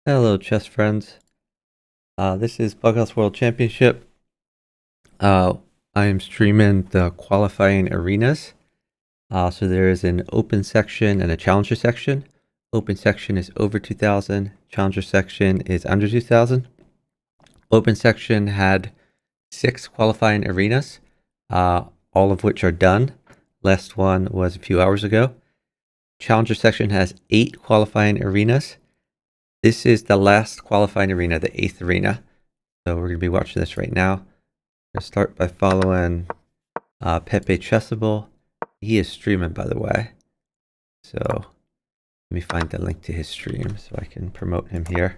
Hello, chess friends. This is Bughouse World Championship. I am streaming the qualifying arenas. So there is an open section and a challenger section. Open section is over 2,000. Challenger section is under 2,000. Open section had 6 qualifying arenas, all of which are done. Last one was a few hours ago. Challenger section has 8 qualifying arenas. This is the last qualifying arena, the 8th arena. So we're going to be watching this right now. I'm going to start by following Pepe Chessable. He is streaming, by the way. So let me find the link to his stream so I can promote him here.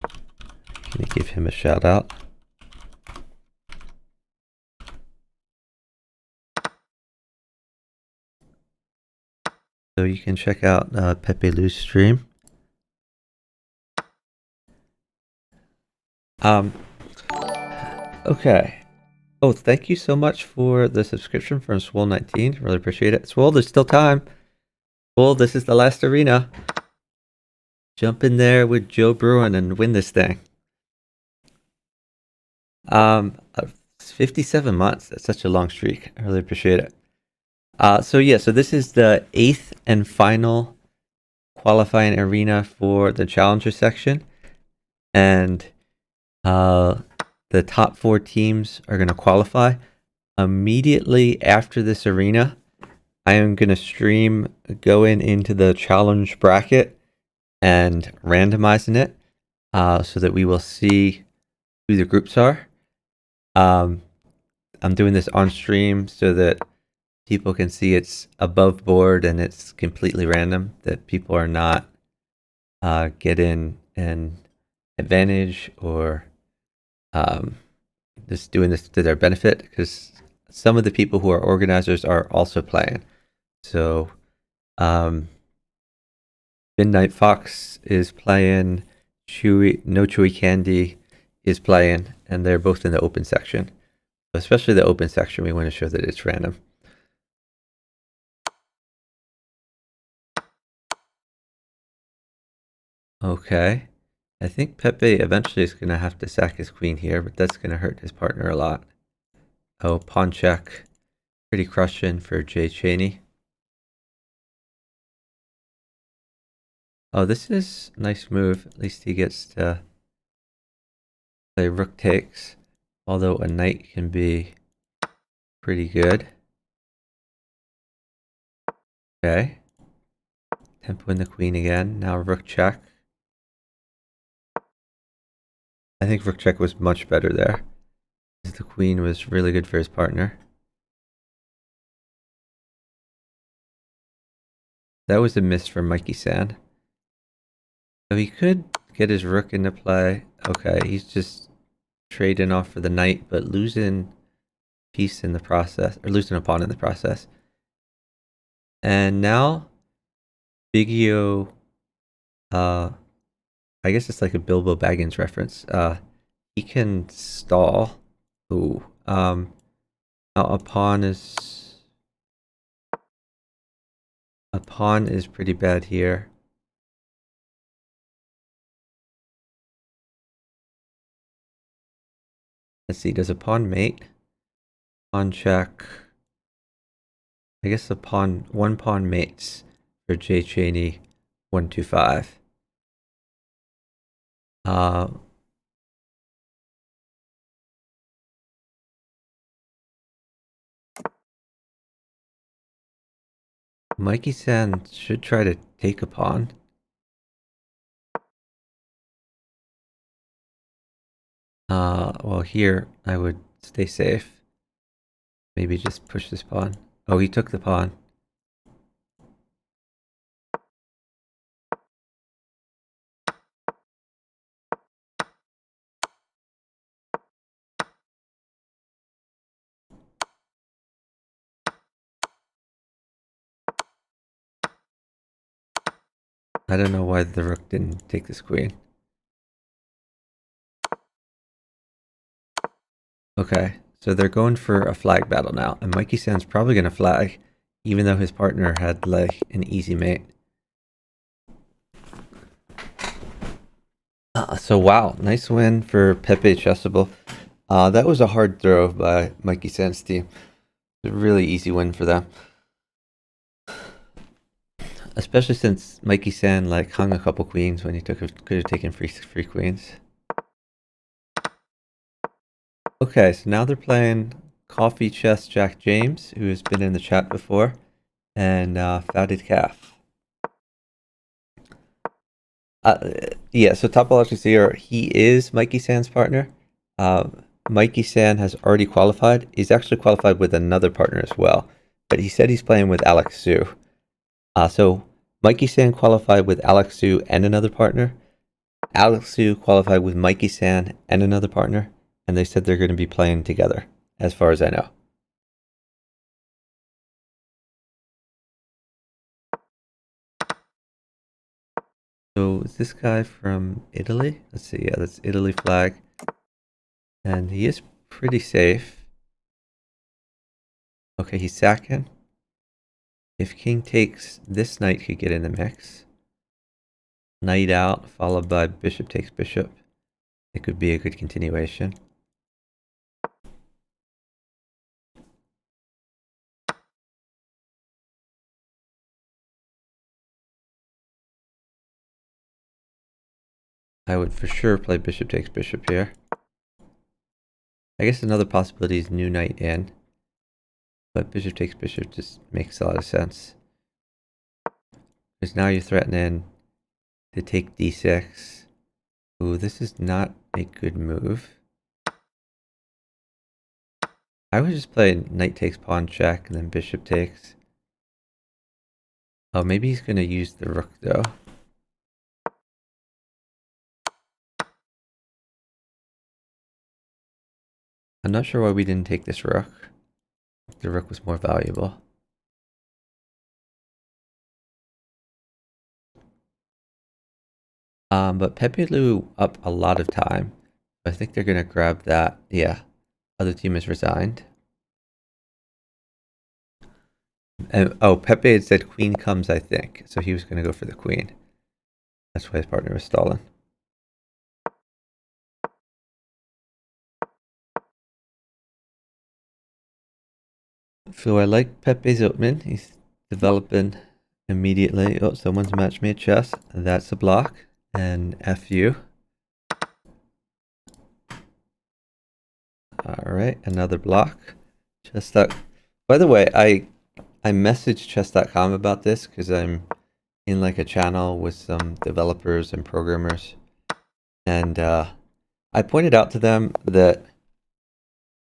Can you give him a shout out? So you can check out Pepe Lu's stream. Okay. Oh, thank you so much for the subscription from Swole19. Really appreciate it. Swole, there's still time. Swole, this is the last arena. Jump in there with Joe Bruin and win this thing. 57 months. That's such a long streak. I really appreciate it. So this is the 8th and final qualifying arena for the challenger section. And the top 4 teams are going to qualify. Immediately after this arena, I am going to stream going into the challenge bracket and randomizing it so that we will see who the groups are. I'm doing this on stream so that people can see it's above board and it's completely random, that people are not getting an advantage or just doing this to their benefit, because some of the people who are organizers are also playing. So Midnight Fox is playing, No Chewy Candy is playing, and they're both in the open section. Especially the open section, we want to show that it's random. Okay. I think Pepe eventually is going to have to sack his queen here, but that's going to hurt his partner a lot. Oh, pawn check. Pretty crushing for Jay Chaney. Oh, this is a nice move. At least he gets to play rook takes, although a knight can be pretty good. Okay. Tempoing the queen again. Now rook check. I think rook check was much better there. The queen was really good for his partner. That was a miss from Mikey San. So he could get his rook into play. Okay, he's just trading off for the knight, but losing piece in the process, or losing a pawn in the process. And now Bigio, I guess it's like a Bilbo Baggins reference. He can stall. Ooh. Now a pawn is pretty bad here. Let's see, does a pawn mate? Pawn check. I guess one pawn mates for Jay Chaney 125. Mikey San should try to take a pawn. Well, here I would stay safe. Maybe just push this pawn. Oh, he took the pawn. I don't know why the rook didn't take this queen. Okay, so they're going for a flag battle now, and Mikey San's probably going to flag, even though his partner had like an easy mate. So wow, nice win for Pepe Chessable. That was a hard throw by Mikey San's team. A really easy win for them. Especially since Mikey San like hung a couple queens when he could have taken free queens. Okay, so now they're playing Coffee Chess Jack James, who has been in the chat before, and Fatted Calf. Yeah, so Topologics here, he is Mikey San's partner. Mikey San has already qualified. He's actually qualified with another partner as well, but he said he's playing with Alex Su. So Mikey San qualified with Alex Su and another partner. Alex Su qualified with Mikey San and another partner, and they said they're going to be playing together, as far as I know. So is this guy from Italy? Let's see, yeah, that's Italy flag. And he is pretty safe. Okay, he's sacking. If king takes, this knight could get in the mix. Knight out, followed by bishop takes bishop. It could be a good continuation. I would for sure play bishop takes bishop here. I guess another possibility is new knight in. But bishop takes bishop just makes a lot of sense. Because now you're threatening to take d6. Ooh, this is not a good move. I would just play knight takes pawn check and then bishop takes. Oh, maybe he's going to use the rook though. I'm not sure why we didn't take this rook. The rook was more valuable. But Pepe Lu up a lot of time. I think they're going to grab that. Yeah, other team has resigned. And oh, Pepe had said queen comes, I think. So he was going to go for the queen. That's why his partner was stalling. So I like Pepe's opening. He's developing immediately. Oh, someone's match made chess. That's a block. And FU. Alright, another block. Chess. By the way, I messaged chess.com about this because I'm in like a channel with some developers and programmers. And I pointed out to them that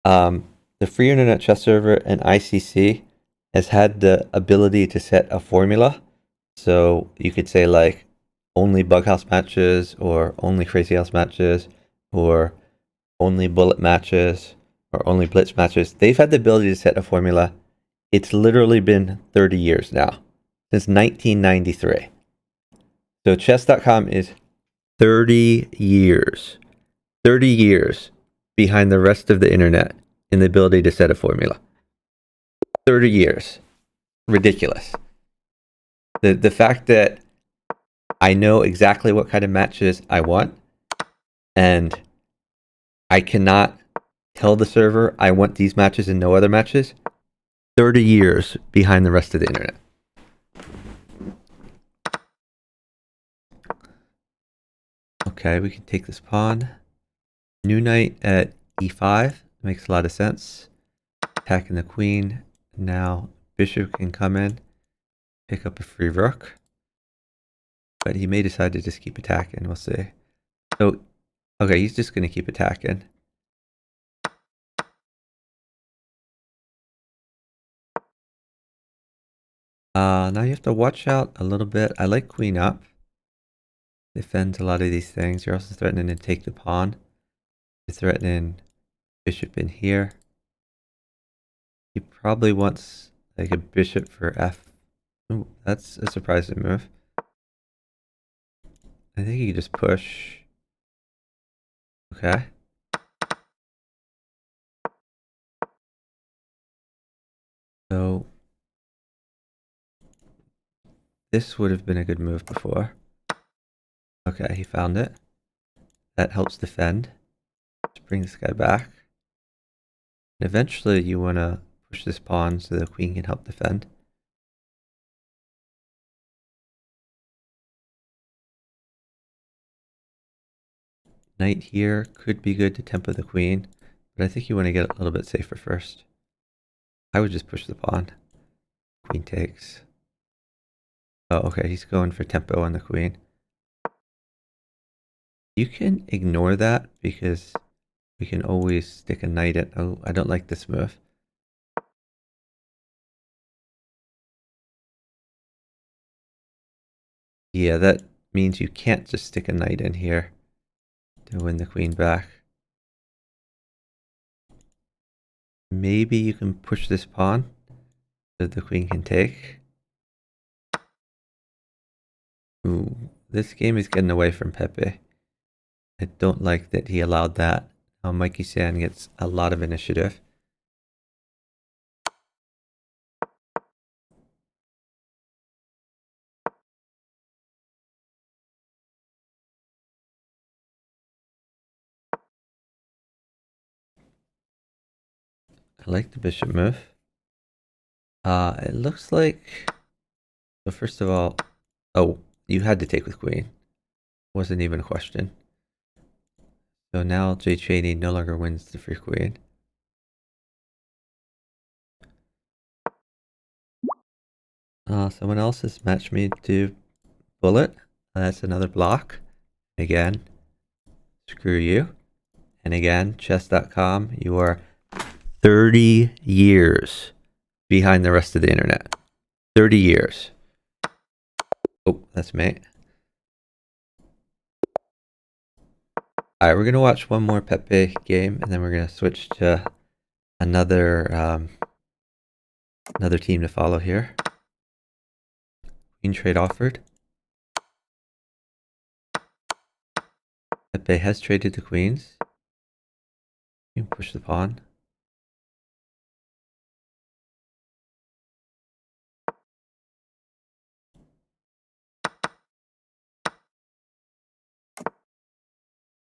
the Free Internet Chess Server and ICC has had the ability to set a formula. So you could say like only bughouse matches or only crazy house matches or only bullet matches or only blitz matches. They've had the ability to set a formula. It's literally been 30 years now, since 1993. So chess.com is 30 years behind the rest of the internet in the ability to set a formula. 30 years. Ridiculous. The fact that I know exactly what kind of matches I want, and I cannot tell the server I want these matches and no other matches, 30 years behind the rest of the internet. Okay, we can take this pawn. New knight at e5 makes a lot of sense. Attacking the queen. Now bishop can come in, pick up a free rook. But he may decide to just keep attacking. We'll see. So, okay, he's just going to keep attacking. Now you have to watch out a little bit. I like queen up. Defends a lot of these things. You're also threatening to take the pawn. You're threatening bishop in here. He probably wants like a bishop for f. Ooh, that's a surprising move. I think you can just push. Okay. So this would have been a good move before. Okay, he found it. that helps defend. Let's bring this guy back. And eventually you want to push this pawn so the queen can help defend. Knight here could be good to tempo the queen, but I think you want to get a little bit safer first. I would just push the pawn. Queen takes. Oh, okay, he's going for tempo on the queen. You can ignore that because we can always stick a knight in. Oh, I don't like this move. Yeah, that means you can't just stick a knight in here to win the queen back. Maybe you can push this pawn so the queen can take. Ooh, this game is getting away from Pepe. I don't like that he allowed that. Now Mikey San gets a lot of initiative. I like the bishop move. It looks like... So first of all... Oh, you had to take with queen. Wasn't even a question. So now Jay Cheney no longer wins the free queen. Someone else has matched me to bullet. That's another block. Again, screw you. And again, chess.com, you are 30 years behind the rest of the internet. 30 years. Oh, that's mate. Alright, we're going to watch one more Pepe game, and then we're going to switch to another another team to follow here. Queen trade offered. Pepe has traded the queens. You can push the pawn.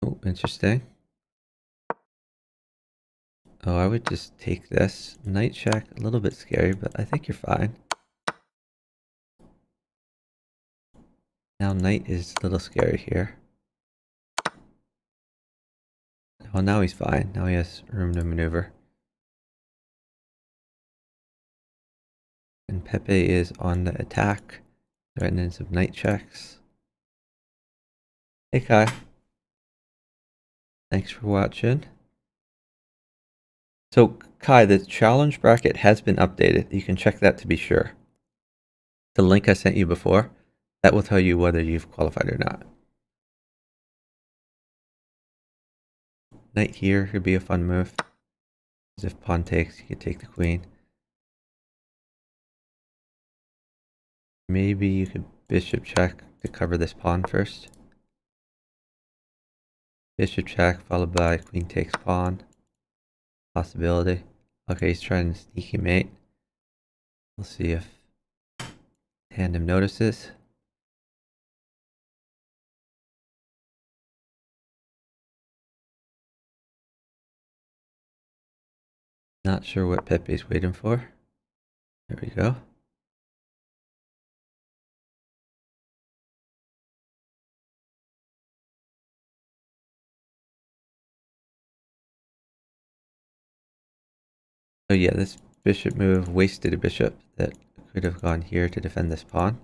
Oh, interesting. Oh, I would just take this. Knight check, a little bit scary, but I think you're fine. Now knight is a little scary here. Well, now he's fine. Now he has room to maneuver. And Pepe is on the attack, threatening some knight checks. Hey Kai. Thanks for watching. So Kai, the challenge bracket has been updated. You can check that to be sure. The link I sent you before, that will tell you whether you've qualified or not. Knight here could be a fun move. Because if pawn takes, you could take the queen. Maybe you could bishop check to cover this pawn first. Bishop check followed by queen takes pawn. Possibility. Okay, he's trying to sneaky mate. We'll see if tandem notices. Not sure what Pepe's waiting for. There we go. So yeah, this bishop move wasted a bishop that could have gone here to defend this pawn.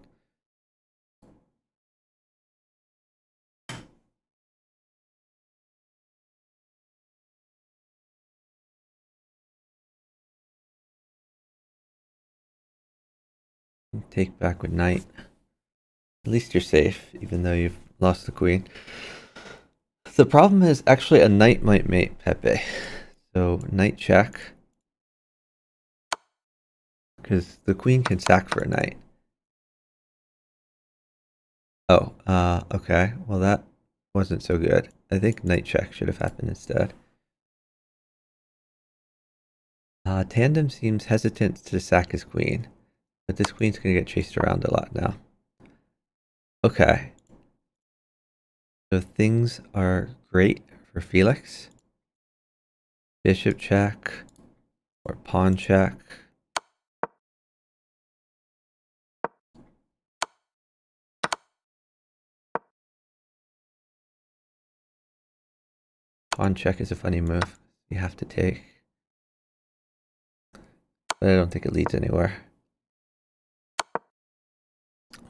Take back with knight. At least you're safe, even though you've lost the queen. The problem is actually a knight might mate Pepe. So knight check. Because the queen can sack for a knight. Oh, okay. Well, that wasn't so good. I think knight check should have happened instead. Tandem seems hesitant to sack his queen. But this queen's going to get chased around a lot now. Okay. So things are great for Felix. Bishop check or pawn check. Pawn check is a funny move. You have to take. But I don't think it leads anywhere.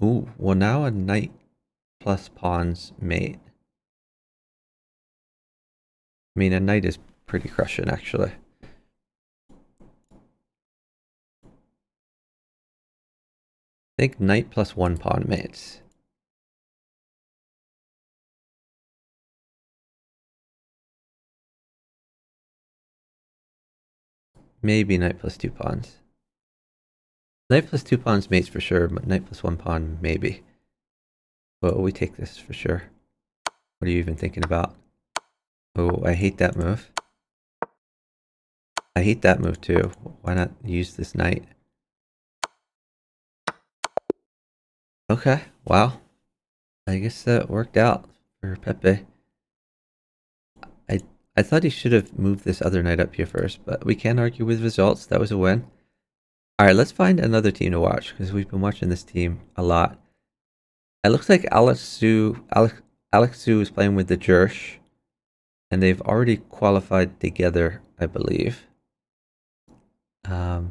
Ooh, well now a knight plus pawns mate. I mean, a knight is pretty crushing, actually. I think knight plus one pawn mates. Maybe knight plus two pawns. Knight plus two pawns mates for sure, but knight plus one pawn maybe. But we take this for sure. What are you even thinking about? Oh, I hate that move. I hate that move too. Why not use this knight? Okay, wow. I guess that worked out for Pepe. I thought he should have moved this other knight up here first, but we can't argue with results. That was a win. Alright, let's find another team to watch, because we've been watching this team a lot. It looks like Alex Su is playing with the Jersh, and they've already qualified together, I believe. But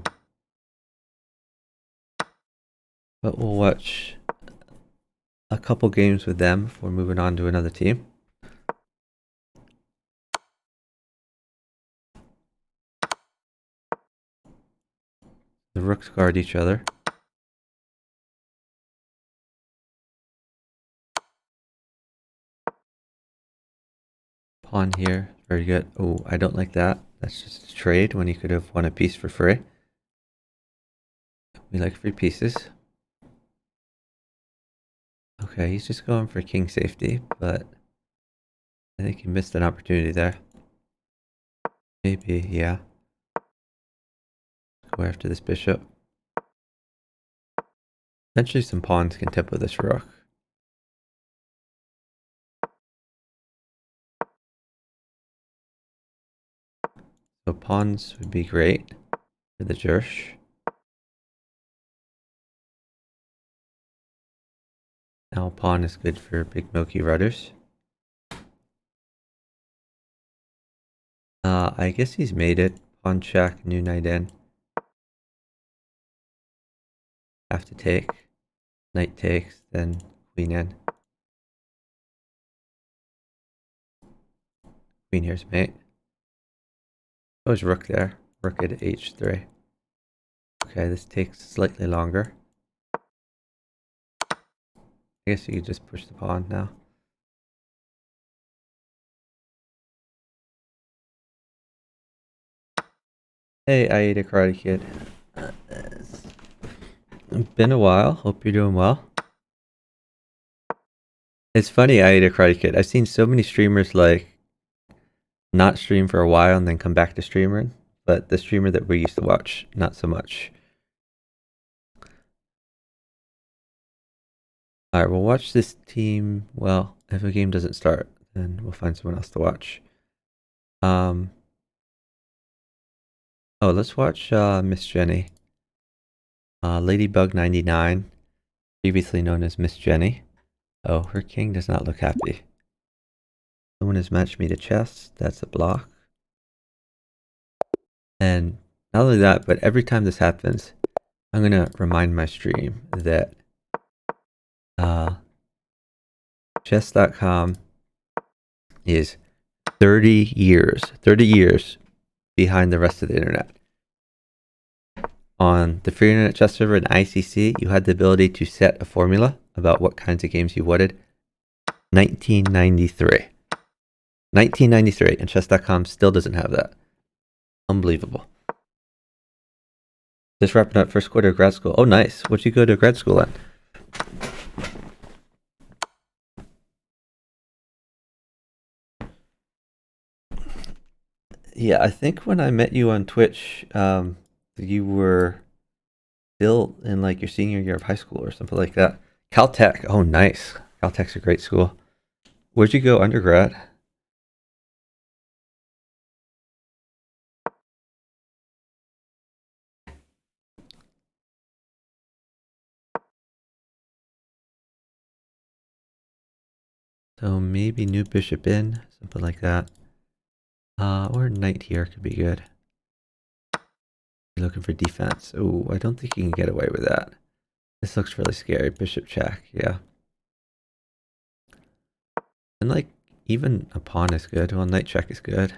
we'll watch a couple games with them before moving on to another team. The rooks guard each other. Pawn here, very good. Oh, I don't like that. That's just a trade when you could have won a piece for free. We like free pieces. Okay, he's just going for king safety, but I think he missed an opportunity there. Maybe, yeah. Go after this bishop. Eventually some pawns can tempo this rook. So pawns would be great for the Jersh. Now pawn is good for big milky rudders. I guess he's made it. Pawn check, new knight in. Have to take. Knight takes, then queen in. Queen here's mate. Oh, there's rook there. Rook at h3. Okay, this takes slightly longer. I guess you could just push the pawn now. Hey, I ate a Karate Kid. It's been a while. Hope you're doing well. It's funny, I ate a Karate Kid. I've seen so many streamers like not stream for a while and then come back to streaming, but the streamer that we used to watch, not so much. Alright, we'll watch this team. Well, if a game doesn't start, then we'll find someone else to watch. Oh, let's watch Miss Jenny. Ladybug99, previously known as Miss Jenny. Oh, her king does not look happy. Someone has matched me to chess. That's a block. And not only that, but every time this happens, I'm going to remind my stream that chess.com is 30 years behind the rest of the internet. On the free internet chess server in ICC, you had the ability to set a formula about what kinds of games you wanted. 1993. 1993, and chess.com still doesn't have that. Unbelievable. Just wrapping up first quarter of grad school. Oh, nice. What'd you go to grad school in? Yeah, I think when I met you on Twitch, you were still in like your senior year of high school or something like that. Caltech. Oh, nice. Caltech's a great school. Where'd you go undergrad? So maybe new bishop in, something like that. Or knight here could be good. Looking for defense. Oh, I don't think you can get away with that. This looks really scary. Bishop check, yeah. And like, even a pawn is good. Well, knight check is good.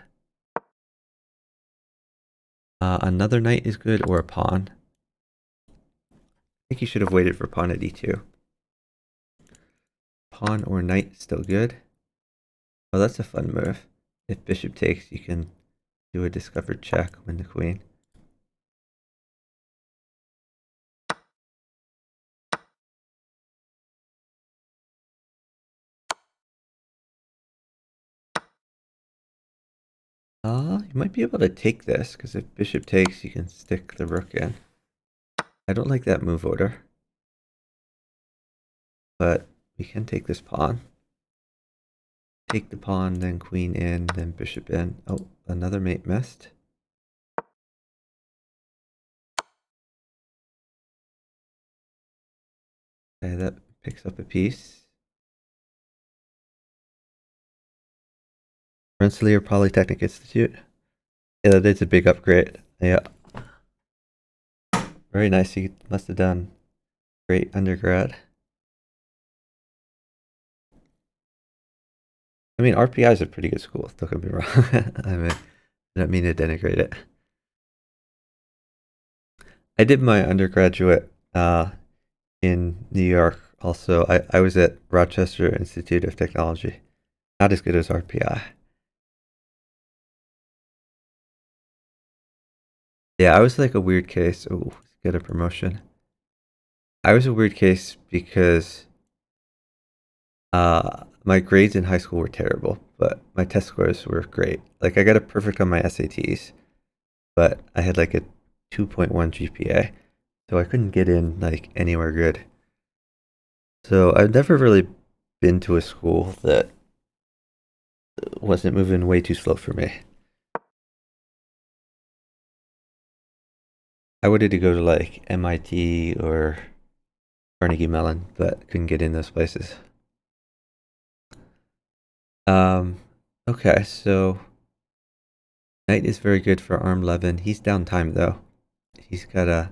Another knight is good, or a pawn. I think you should have waited for pawn at e2. Pawn or knight still good. Oh, that's a fun move. If bishop takes, you can do a discovered check, win the queen. You might be able to take this, because if bishop takes, you can stick the rook in. I don't like that move order. But we can take this pawn. Take the pawn, then queen in, then bishop in. Oh, another mate missed. Okay, that picks up a piece. Rensselaer Polytechnic Institute. Yeah, that is a big upgrade. Yeah. Very nice. You must have done great undergrad. I mean, RPI is a pretty good school. Don't get me wrong. I don't mean to denigrate it. I did my undergraduate in New York also. I was at Rochester Institute of Technology. Not as good as RPI. Yeah, I was like a weird case. Oh, get a promotion. I was a weird case because my grades in high school were terrible, but my test scores were great. Like I got a perfect on my SATs, but I had like a 2.1 GPA, so I couldn't get in like anywhere good. So I've never really been to a school that wasn't moving way too slow for me. I wanted to go to like MIT or Carnegie Mellon, but couldn't get in those places. Um, okay, so knight is very good for arm 11. He's down time though. He's got to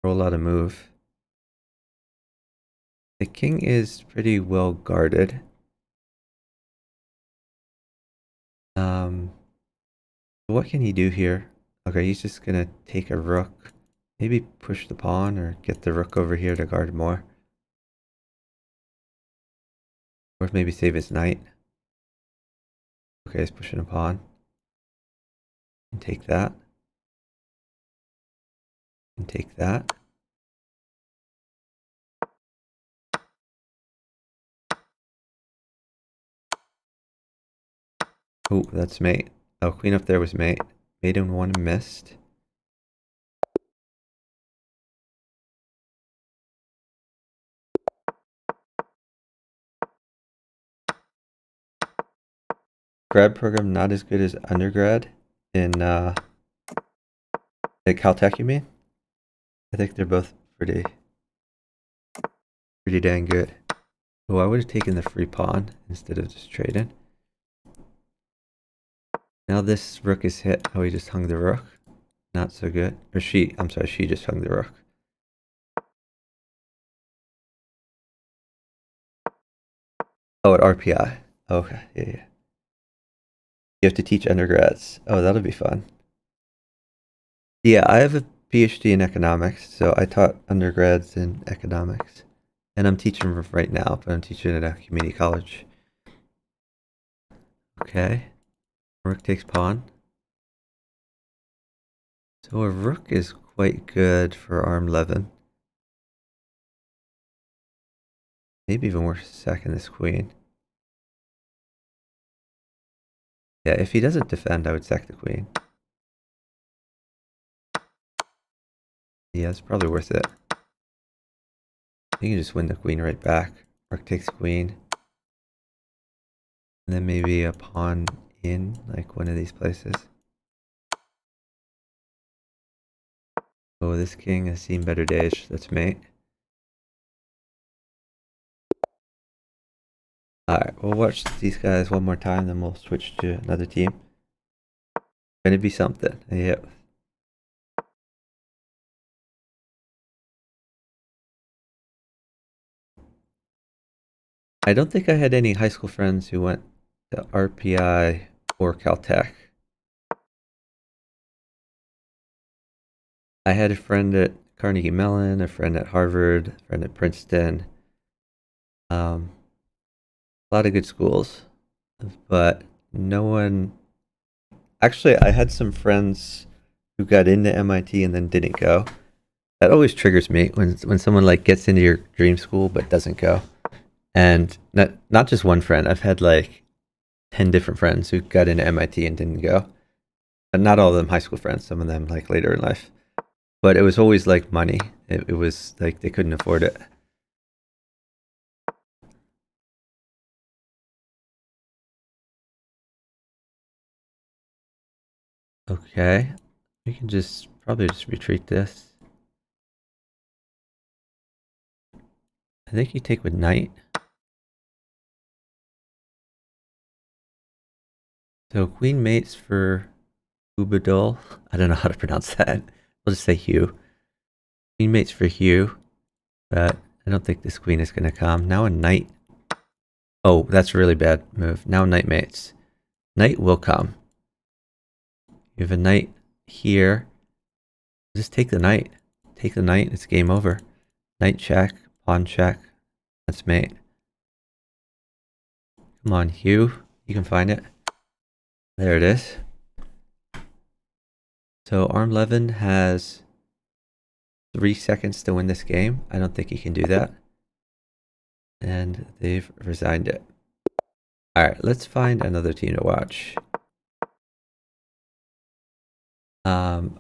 roll out a move. The king is pretty well guarded. What can he do here? Okay, he's just gonna take a rook. Maybe push the pawn or get the rook over here to guard more. Or maybe save his knight. Okay, he's pushing a pawn. And take that. And take that. Oh, that's mate. Oh, queen up there was mate. Mate in one missed. Grad program not as good as undergrad in at Caltech, you mean? I think they're both pretty dang good. Oh, I would have taken the free pawn instead of just trading. Now this rook is hit. Oh, he just hung the rook. Not so good. Or I'm sorry, she just hung the rook. Oh, at RPI. Okay, yeah. You have to teach undergrads. Oh, that'll be fun. Yeah, I have a PhD in economics, so I taught undergrads in economics. And I'm teaching right now, but I'm teaching at a community college. Okay. Rook takes pawn. So a rook is quite good for arm 11. Maybe even worth sacking this queen. Yeah, if he doesn't defend, I would sack the queen. Yeah, it's probably worth it. You can just win the queen right back. Rook takes queen. And then maybe a pawn in, like one of these places. Oh, this king has seen better days. That's mate. Alright, we'll watch these guys one more time, then we'll switch to another team. Gonna be something. Yep. I don't think I had any high school friends who went to RPI or Caltech. I had a friend at Carnegie Mellon, a friend at Harvard, a friend at Princeton. A lot of good schools, but no one. Actually, I had some friends who got into MIT and then didn't go. That always triggers me when someone like gets into your dream school but doesn't go. And not just one friend. I've had like 10 different friends who got into MIT and didn't go. But not all of them high school friends. Some of them like later in life. But it was always like money. It was like they couldn't afford it. Okay, we can just probably just retreat this. I think you take with knight. So queen mates for Ubadul. I don't know how to pronounce that. We'll just say Hugh. Queen mates for Hugh, but I don't think this queen is going to come. Now a knight. Oh, that's a really bad move. Now knight mates. Knight will come. You have a knight here. Just take the knight. Take the knight. It's game over. Knight check. Pawn check. That's mate. Come on, Hugh. You can find it. There it is. So Arm11 has 3 seconds to win this game. I don't think he can do that. And they've resigned it. Alright, let's find another team to watch.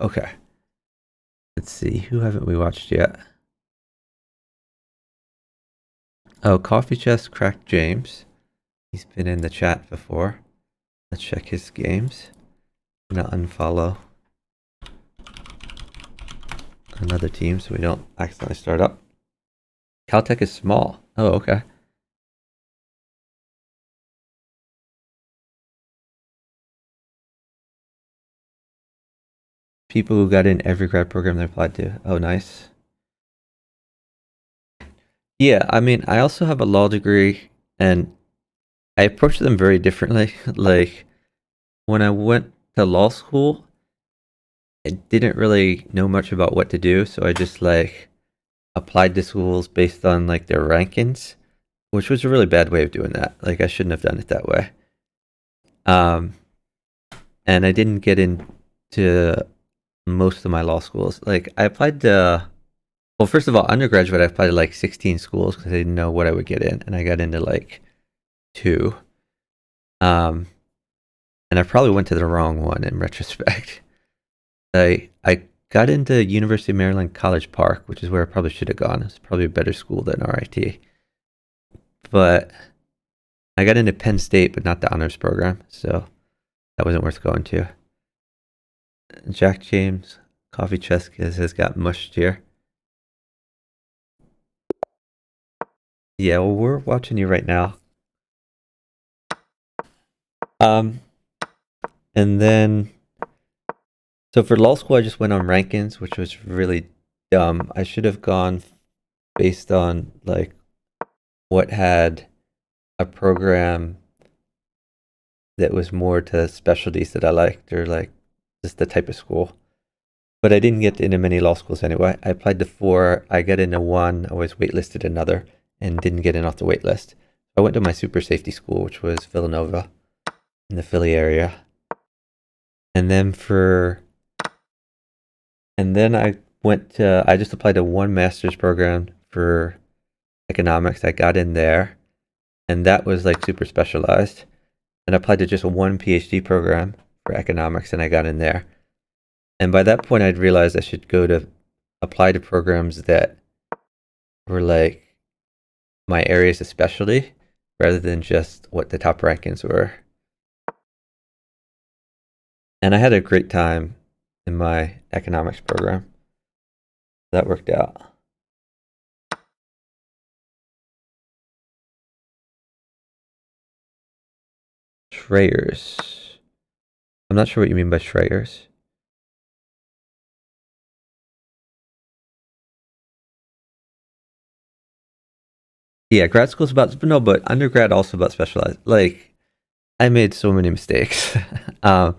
Okay. Let's see, who haven't we watched yet? Oh, Coffee Chest Cracked James. He's been in the chat before. Let's check his games. I'm gonna unfollow another team so we don't accidentally start up. Caltech is small. Oh, okay. People who got in every grad program they applied to. Oh, nice. Yeah, I mean, I also have a law degree, and I approach them very differently. Like, when I went to law school, I didn't really know much about what to do, so I just like applied to schools based on like their rankings, which was a really bad way of doing that. Like, I shouldn't have done it that way. Um, and I didn't get into most of my law schools. Like, I applied to, well, first of all, undergraduate, I applied to like 16 schools because I didn't know what I would get in, and I got into like two. Um, and I probably went to the wrong one in retrospect. I got into University of Maryland College Park, which is where I probably should have gone. It's probably a better school than RIT. But I got into Penn State, but not the honors program, so that wasn't worth going to. Jack James, Coffee Chest has got mushed here. Yeah, well, we're watching you right now. And then, so for law school, I just went on rankings, which was really dumb. I should have gone based on like what had a program that was more to specialties that I liked, or like just the type of school. But I didn't get into many law schools anyway. I applied to 4, I got into 1, I was waitlisted another, and didn't get in off the wait list. I went to my super safety school, which was Villanova in the Philly area. And then I just applied to 1 master's program for economics. I got in there, and that was like super specialized. And I applied to just 1 PhD program for economics, and I got in there. And by that point, I'd realized I should go to apply to programs that were like my areas of specialty rather than just what the top rankings were. And I had a great time in my economics program. That worked out. Schreyers. I'm not sure what you mean by Schreyers. Yeah, grad school's about no, but undergrad also about specialized. Like, I made so many mistakes. um,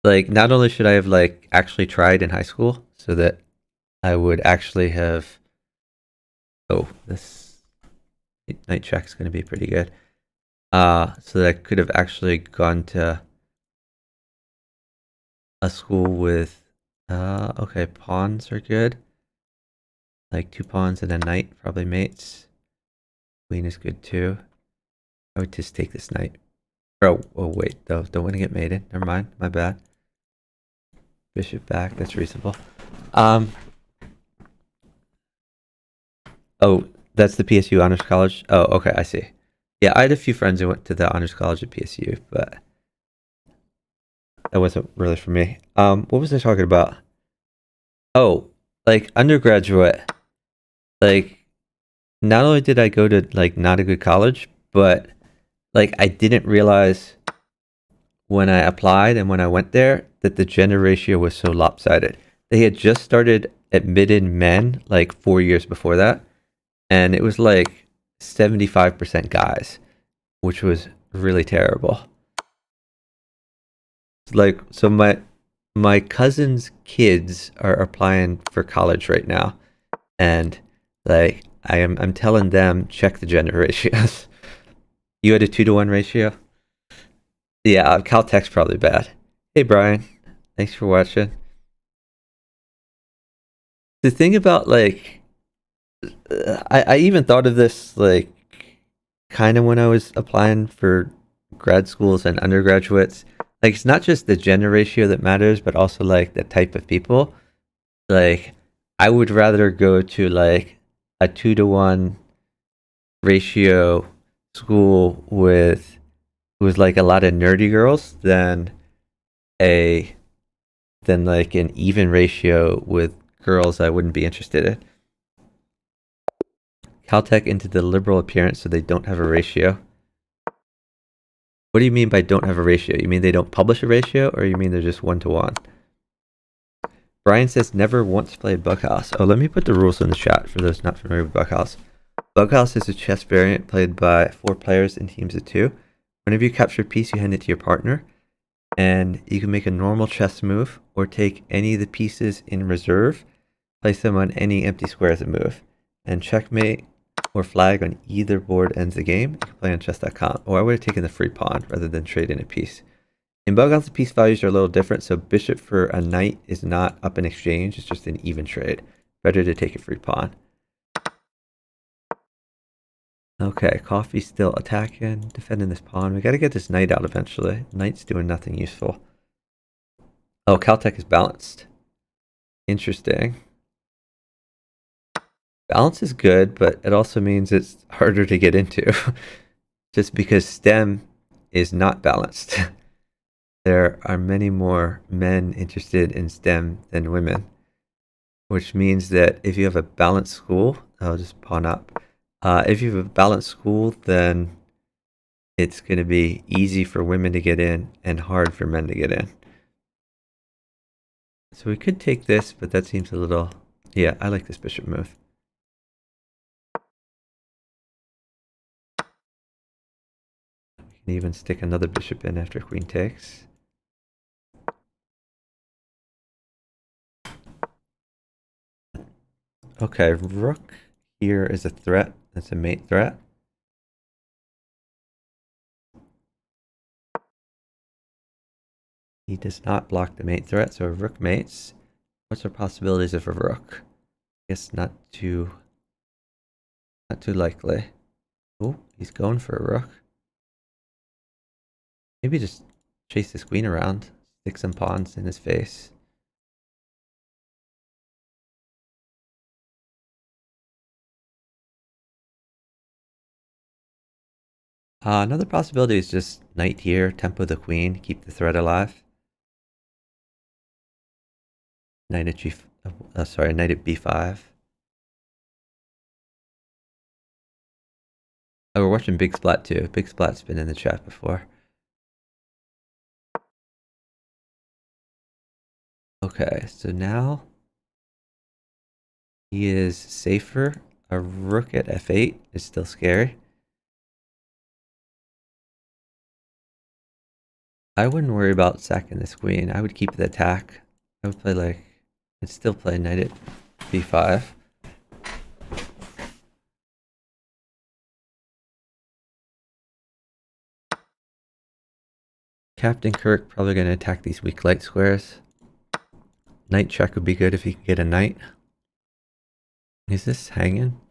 like, not only should I have like actually tried in high school, so that I would actually have. Oh, this night check is going to be pretty good. So that I could have actually gone to a school with. Okay, pawns are good. Like 2 pawns and a knight, probably mates. Queen is good too. I would just take this knight. Oh wait, though. Don't want to get mated. Never mind. My bad. Bishop back. That's reasonable. Um. Oh, that's the PSU Honors College. Oh, okay. I see. Yeah, I had a few friends who went to the Honors College at PSU, but that wasn't really for me. What was I talking about? Oh, like undergraduate. Like, not only did I go to like not a good college, but like I didn't realize when I applied and when I went there that the gender ratio was so lopsided. They had just started admitting men like 4 years before that, and it was like 75% guys, which was really terrible. Like, so my cousin's kids are applying for college right now, and like I'm telling them check the gender ratios. You had a 2-to-1 ratio. Yeah, Caltech's probably bad. Hey Brian, thanks for watching. The thing about like, I even thought of this like kind of when I was applying for grad schools and undergraduates. Like, it's not just the gender ratio that matters, but also like the type of people. Like, I would rather go to like a 2-to-1 ratio school with like a lot of nerdy girls a than like an even ratio with girls I wouldn't be interested in. Caltech into the liberal appearance so they don't have a ratio. What do you mean by don't have a ratio? You mean they don't publish a ratio, or you mean they're just 1-to-1? Brian says never once played Bughouse. Oh, let me put the rules in the chat for those not familiar with Bughouse. Bughouse is a chess variant played by 4 players in teams of 2. Whenever you capture a piece, you hand it to your partner, and you can make a normal chess move or take any of the pieces in reserve, place them on any empty square as a move, and checkmate or flag on either board ends the game. You can play on chess.com. Or I would have taken the free pawn rather than trading a piece. In Bughouse, the piece values are a little different, so bishop for a knight is not up in exchange, it's just an even trade. Better to take a free pawn. Okay, Coffee's still attacking, defending this pawn. We gotta get this knight out eventually. Knight's doing nothing useful. Oh, Caltech is balanced. Interesting. Balance is good, but it also means it's harder to get into. Just because STEM is not balanced. There are many more men interested in STEM than women, which means that if you have a balanced school, I'll just pawn up. If you have a balanced school, then it's going to be easy for women to get in and hard for men to get in. So we could take this, but that seems a little... Yeah, I like this bishop move. We can even stick another bishop in after queen takes. Okay, rook here is a threat. That's a mate threat. He does not block the mate threat, so rook mates. What's our possibilities of a rook? I guess not too likely. Oh, he's going for a rook. Maybe just chase this queen around, stick some pawns in his face. Another possibility is just knight here, tempo the queen, keep the threat alive. Knight at knight at b5. Oh, we're watching Big Splat too. Big Splat's been in the chat before. Okay, so now he is safer. A rook at f8 is still scary. I wouldn't worry about sacking this queen. I would keep the attack. I would play like, I'd still play knight at b5. Captain Kirk probably going to attack these weak light squares. Knight check would be good if he could get a knight. Is this hanging?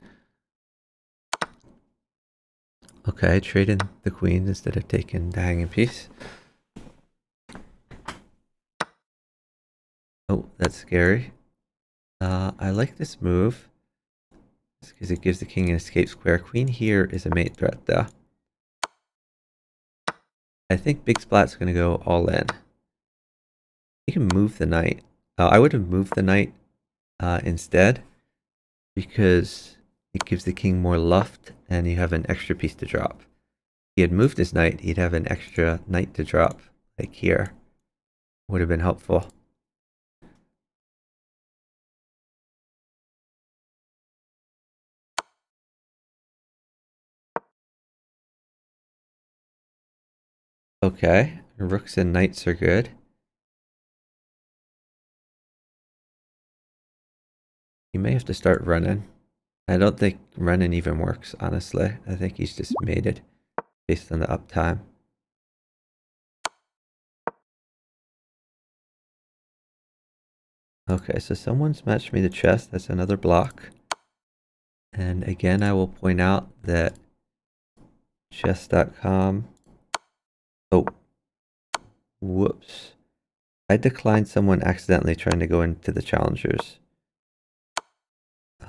Okay, trade in the queen instead of taking the hanging piece. Oh, that's scary. I like this move because it gives the king an escape square. Queen here is a mate threat though. I think Big Splat's going to go all in. You can move the knight. I would have moved the knight instead because it gives the king more luft and you have an extra piece to drop. If he had moved his knight, he'd have an extra knight to drop, like here. Would have been helpful. Okay, rooks and knights are good. You may have to start running. I don't think running even works, honestly. I think he's just mated based on the uptime. Okay, so someone's matched me the chess. That's another block. And again, I will point out that chess.com. Oh, whoops. I declined someone accidentally trying to go into the challengers.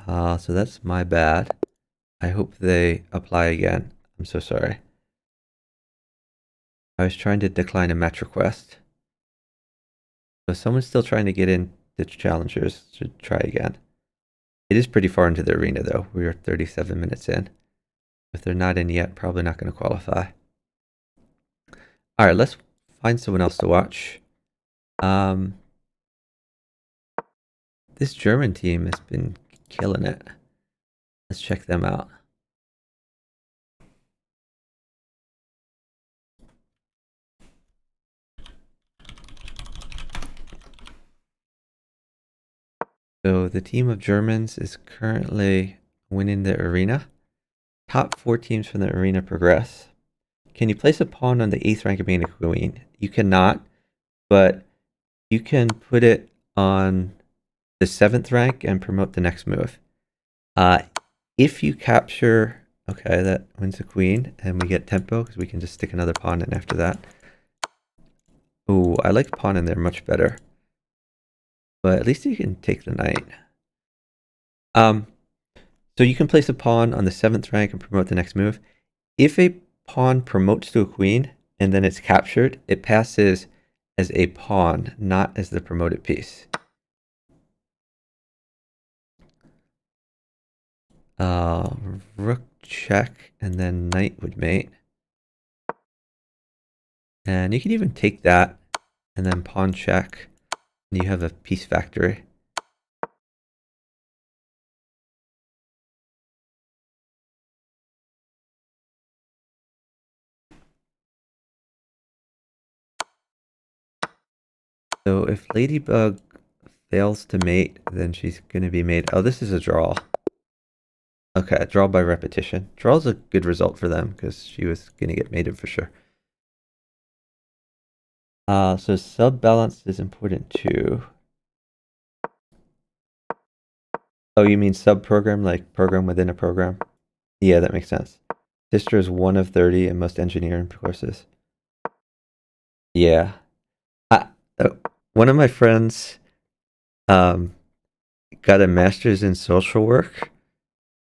So that's my bad. I hope they apply again. I'm so sorry. I was trying to decline a match request. So someone's still trying to get in the challengers. Should try again. It is pretty far into the arena though. We are 37 minutes in. If they're not in yet, probably not going to qualify. All right, let's find someone else to watch. This German team has been killing it. Let's check them out. So the team of Germans is currently winning the arena. Top 4 teams from the arena progress. Can you place a pawn on the 8th rank of being a queen? You cannot, but you can put it on the 7th rank and promote the next move. If you capture, okay, that wins a queen, and we get tempo because we can just stick another pawn in after that. Oh, I like pawn in there much better. But at least you can take the knight. So you can place a pawn on the 7th rank and promote the next move. If a pawn promotes to a queen and then it's captured, it passes as a pawn, not as the promoted piece. Rook check and then knight would mate. And you can even take that and then pawn check. And you have a piece factory. So if Ladybug fails to mate, then she's going to be made. Oh, this is a draw. Okay, draw by repetition. Draw's a good result for them because she was going to get mated for sure. So sub balance is important too. Oh, you mean sub program, like program within a program? Yeah, that makes sense. Sister is 1 of 30 in most engineering courses. Yeah. One of my friends got a master's in social work.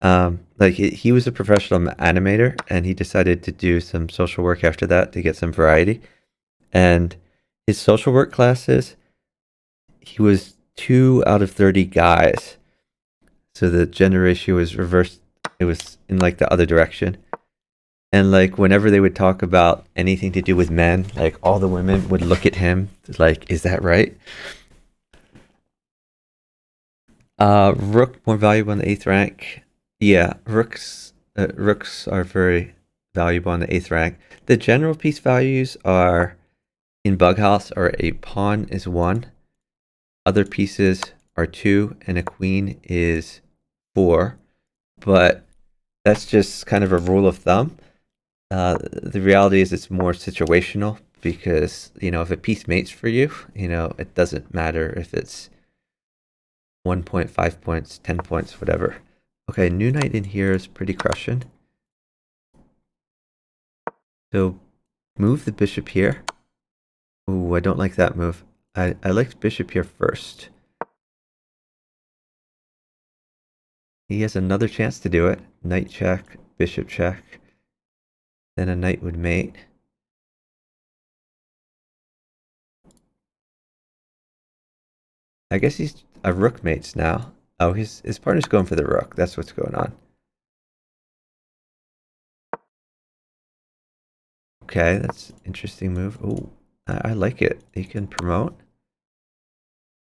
Like he was a professional animator and he decided to do some social work after that to get some variety. And his social work classes, he was 2 out of 30 guys. So the gender ratio was reversed. It was in like the other direction. And like whenever they would talk about anything to do with men, like all the women would look at him like, is that right? Rook more valuable in the 8th rank. Yeah, rooks are very valuable in the 8th rank. The general piece values are in bughouse are a pawn is 1, other pieces are 2, and a queen is 4. But that's just kind of a rule of thumb. The reality is it's more situational because, if a piece mates for you, it doesn't matter if it's 1 point, 5 points, 10 points, whatever. Okay, new knight in here is pretty crushing. So move the bishop here. Ooh, I don't like that move. I liked bishop here first. He has another chance to do it. Knight check, bishop check. Then a knight would mate. I guess he's a rook mates now. Oh, his partner's going for the rook. That's what's going on. Okay, that's an interesting move. Oh, I like it. He can promote.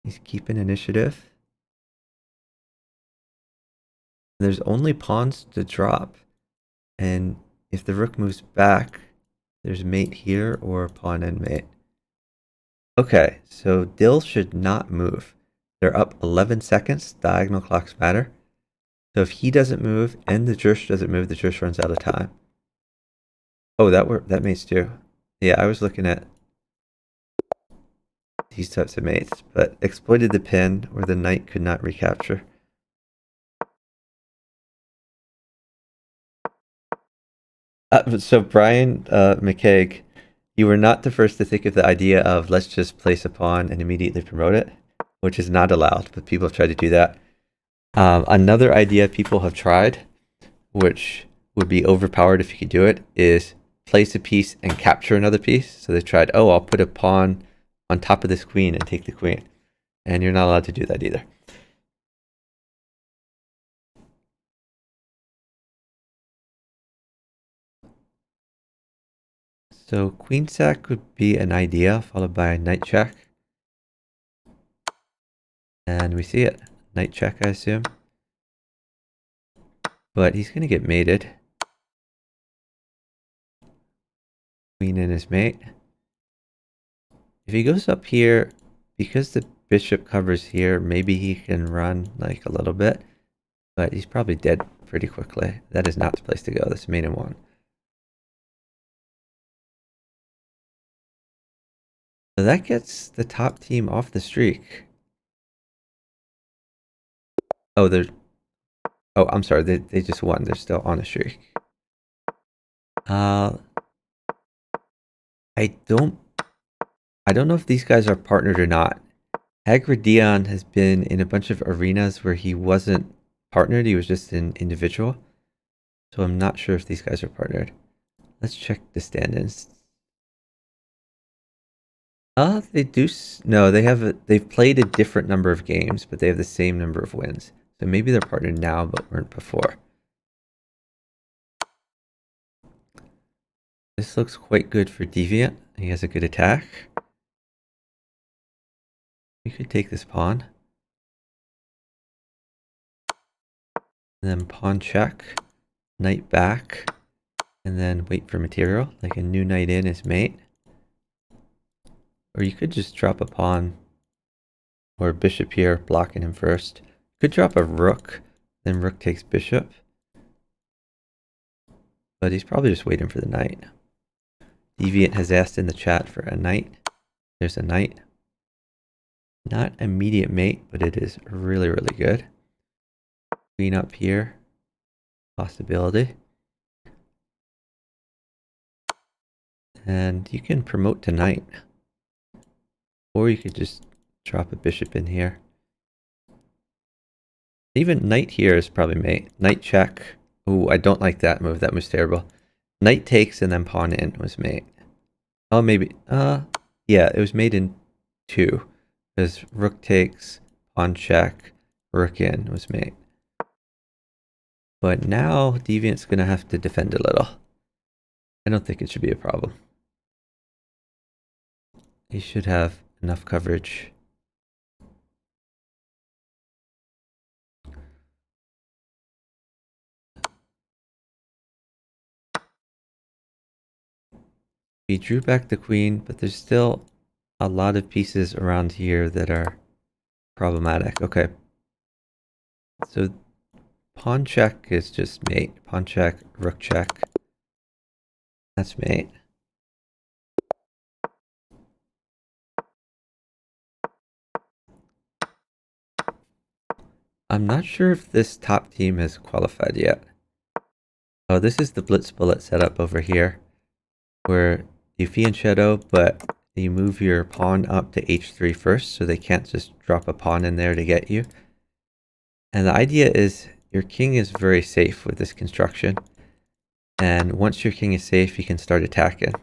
He's keeping initiative. There's only pawns to drop. And if the rook moves back, there's mate here or pawn and mate. Okay, so Dill should not move. They're up 11 seconds. Diagonal clocks matter. So if he doesn't move and the Jersh doesn't move, the Jersh runs out of time. Oh, that mates too. Yeah, I was looking at these types of mates, but exploited the pin where the knight could not recapture. So Brian McCaig, you were not the first to think of the idea of let's just place a pawn and immediately promote it, which is not allowed, but people have tried to do that. Another idea people have tried, which would be overpowered if you could do it, is place a piece and capture another piece. So they tried, oh, I'll put a pawn on top of this queen and take the queen. And you're not allowed to do that either. So queen sack would be an idea, followed by a knight check. And we see it. Knight check, I assume. But he's going to get mated. Queen in his mate. If he goes up here, because the bishop covers here, maybe he can run like a little bit. But he's probably dead pretty quickly. That is not the place to go. That's mate in 1. So that gets the top team off the streak. Oh, I'm sorry. They just won. They're still on a streak. I don't know if these guys are partnered or not. Dion has been in a bunch of arenas where he wasn't partnered. He was just an individual. So I'm not sure if these guys are partnered. Let's check the stand-ins. They do. No, they've played a different number of games, but they have the same number of wins. So maybe they're partnered now, but weren't before. This looks quite good for Deviant. He has a good attack. We could take this pawn. And then pawn check, knight back, and then wait for material, like a new knight in is mate. Or you could just drop a pawn or a bishop here, blocking him first. You could drop a rook, then rook takes bishop. But he's probably just waiting for the knight. Deviant has asked in the chat for a knight. There's a knight. Not immediate mate, but it is really, really good. Queen up here. Possibility. And you can promote to knight. Or you could just drop a bishop in here. Even knight here is probably mate. Knight check. Ooh, I don't like that move. That move's terrible. Knight takes and then pawn in was mate. Oh, maybe. Yeah, it was mate in 2. Because rook takes, pawn check, rook in was mate. But now Deviant's going to have to defend a little. I don't think it should be a problem. He should have enough coverage. He drew back the queen, but there's still a lot of pieces around here that are problematic. Okay. So pawn check is just mate. Pawn check, rook check. That's mate. I'm not sure if this top team has qualified yet. Oh, this is the blitz bullet setup over here, where you fianchetto, shadow, but you move your pawn up to h3 first, so they can't just drop a pawn in there to get you. And the idea is your king is very safe with this construction. And once your king is safe, you can start attacking.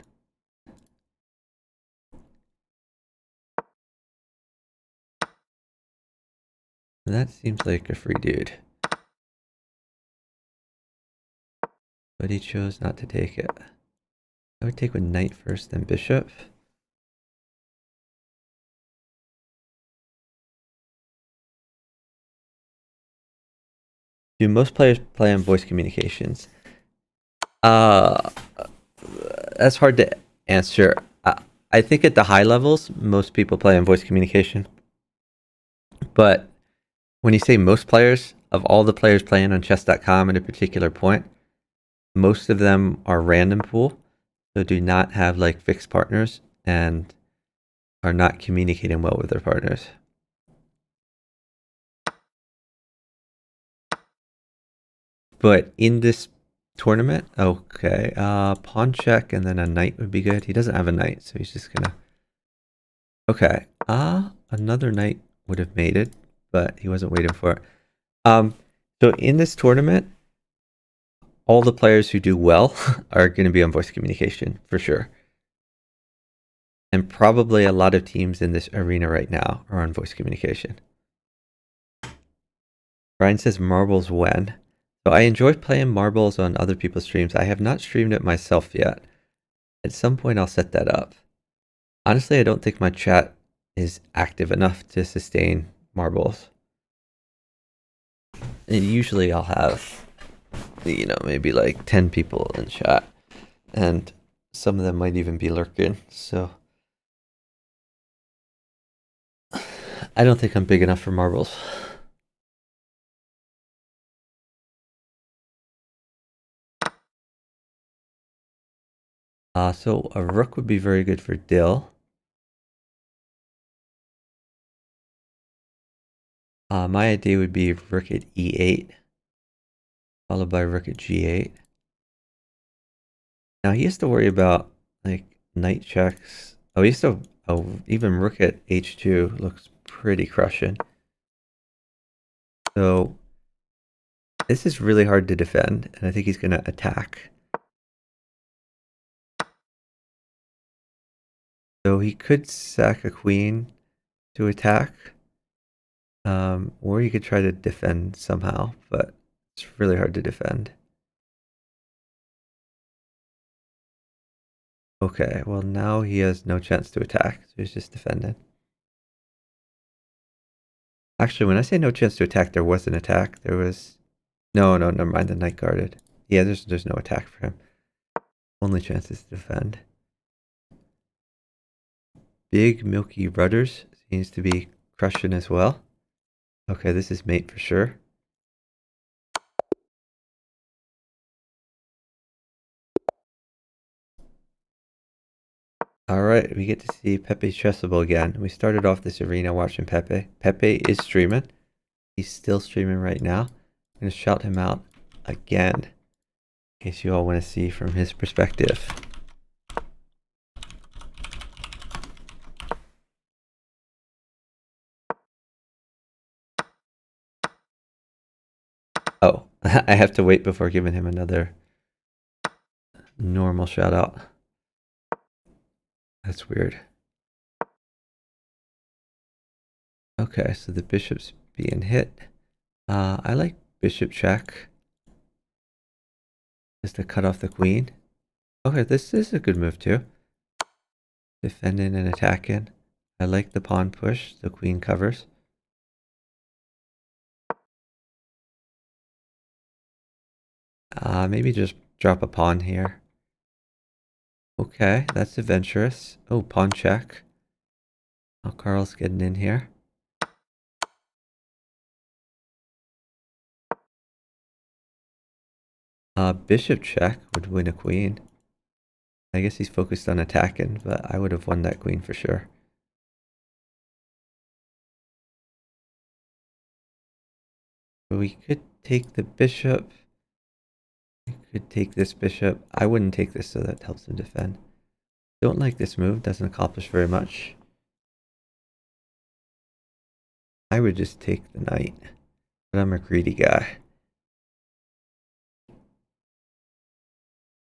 And that seems like a free dude. But he chose not to take it. I would take with knight first, then bishop. Do most players play on voice communications? That's hard to answer. I think at the high levels, most people play on voice communication. But when you say most players, of all the players playing on chess.com at a particular point, most of them are random pool, so do not have like fixed partners and are not communicating well with their partners. But in this tournament, okay, pawn check and then a knight would be good. He doesn't have a knight, so he's just gonna... Okay, another knight would have mated, but he wasn't waiting for it. So in this tournament, all the players who do well are going to be on voice communication for sure. And probably a lot of teams in this arena right now are on voice communication. Brian says marbles when. So I enjoy playing marbles on other people's streams. I have not streamed it myself yet. At some point I'll set that up. Honestly, I don't think my chat is active enough to sustain marbles. And usually I'll have, you know, maybe like 10 people in chat. And some of them might even be lurking, so... I don't think I'm big enough for marbles. So a rook would be very good for dill. My idea would be rook at e8, followed by rook at g8. Now he has to worry about like knight checks. Oh, he has to. Oh, even rook at h2 looks pretty crushing. So this is really hard to defend, and I think he's going to attack. So he could sack a queen to attack, or he could try to defend somehow, but it's really hard to defend. Okay, well now he has no chance to attack, so he's just defending. Actually, when I say no chance to attack, there was an attack. There was... No, never mind, the knight guarded. Yeah, there's no attack for him. Only chance is to defend. Big Milky Rudders seems to be crushing as well. Okay, this is mate for sure. Alright, we get to see Pepe Chessable again. We started off this arena watching Pepe. Pepe is streaming. He's still streaming right now. I'm going to shout him out again, in case you all want to see from his perspective. Oh, I have to wait before giving him another normal shout out. That's weird. Okay, so the bishop's being hit. I like bishop check, just to cut off the queen. Okay, this is a good move too. Defending and attacking. I like the pawn push. The queen covers. Maybe just drop a pawn here. Okay, that's adventurous. Oh, pawn check. Oh, Carl's getting in here. Bishop check would win a queen. I guess he's focused on attacking, but I would have won that queen for sure. But we could take the bishop. We could take this bishop. I wouldn't take this, so that helps him defend. Don't like this move. Doesn't accomplish very much. I would just take the knight. But I'm a greedy guy.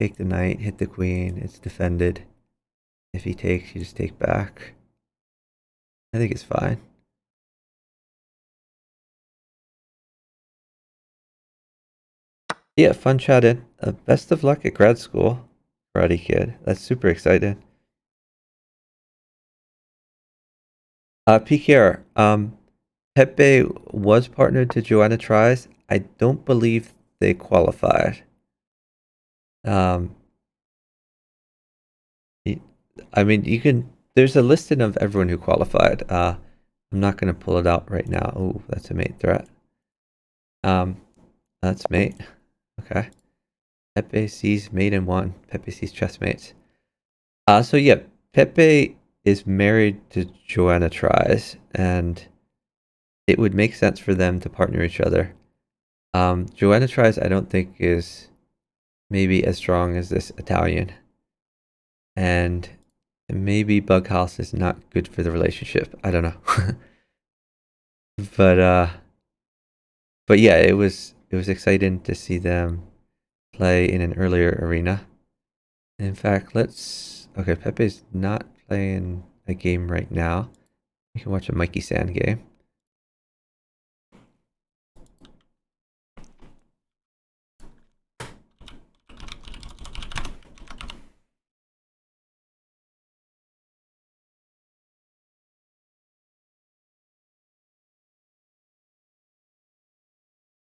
Take the knight, hit the queen. It's defended. If he takes, you just take back. I think it's fine. Yeah, fun chatting. Best of luck at grad school, Karate Kid. That's super exciting. PKR. Pepe was partnered to Joanna Tries. I don't believe they qualified. Um, I mean, you can. There's a listing of everyone who qualified. I'm not going to pull it out right now. Oh, that's a mate threat. That's mate. Okay. Pepe sees mate in one. Pepe sees chessmates. So yeah, Pepe is married to Joanna Tries, and it would make sense for them to partner each other. Joanna Tries, I don't think is maybe as strong as this Italian, and maybe Bughouse is not good for the relationship. I don't know, but but yeah, it was exciting to see them play in an earlier arena. In fact, okay, Pepe's not playing a game right now. We can watch a Mikey Sand game.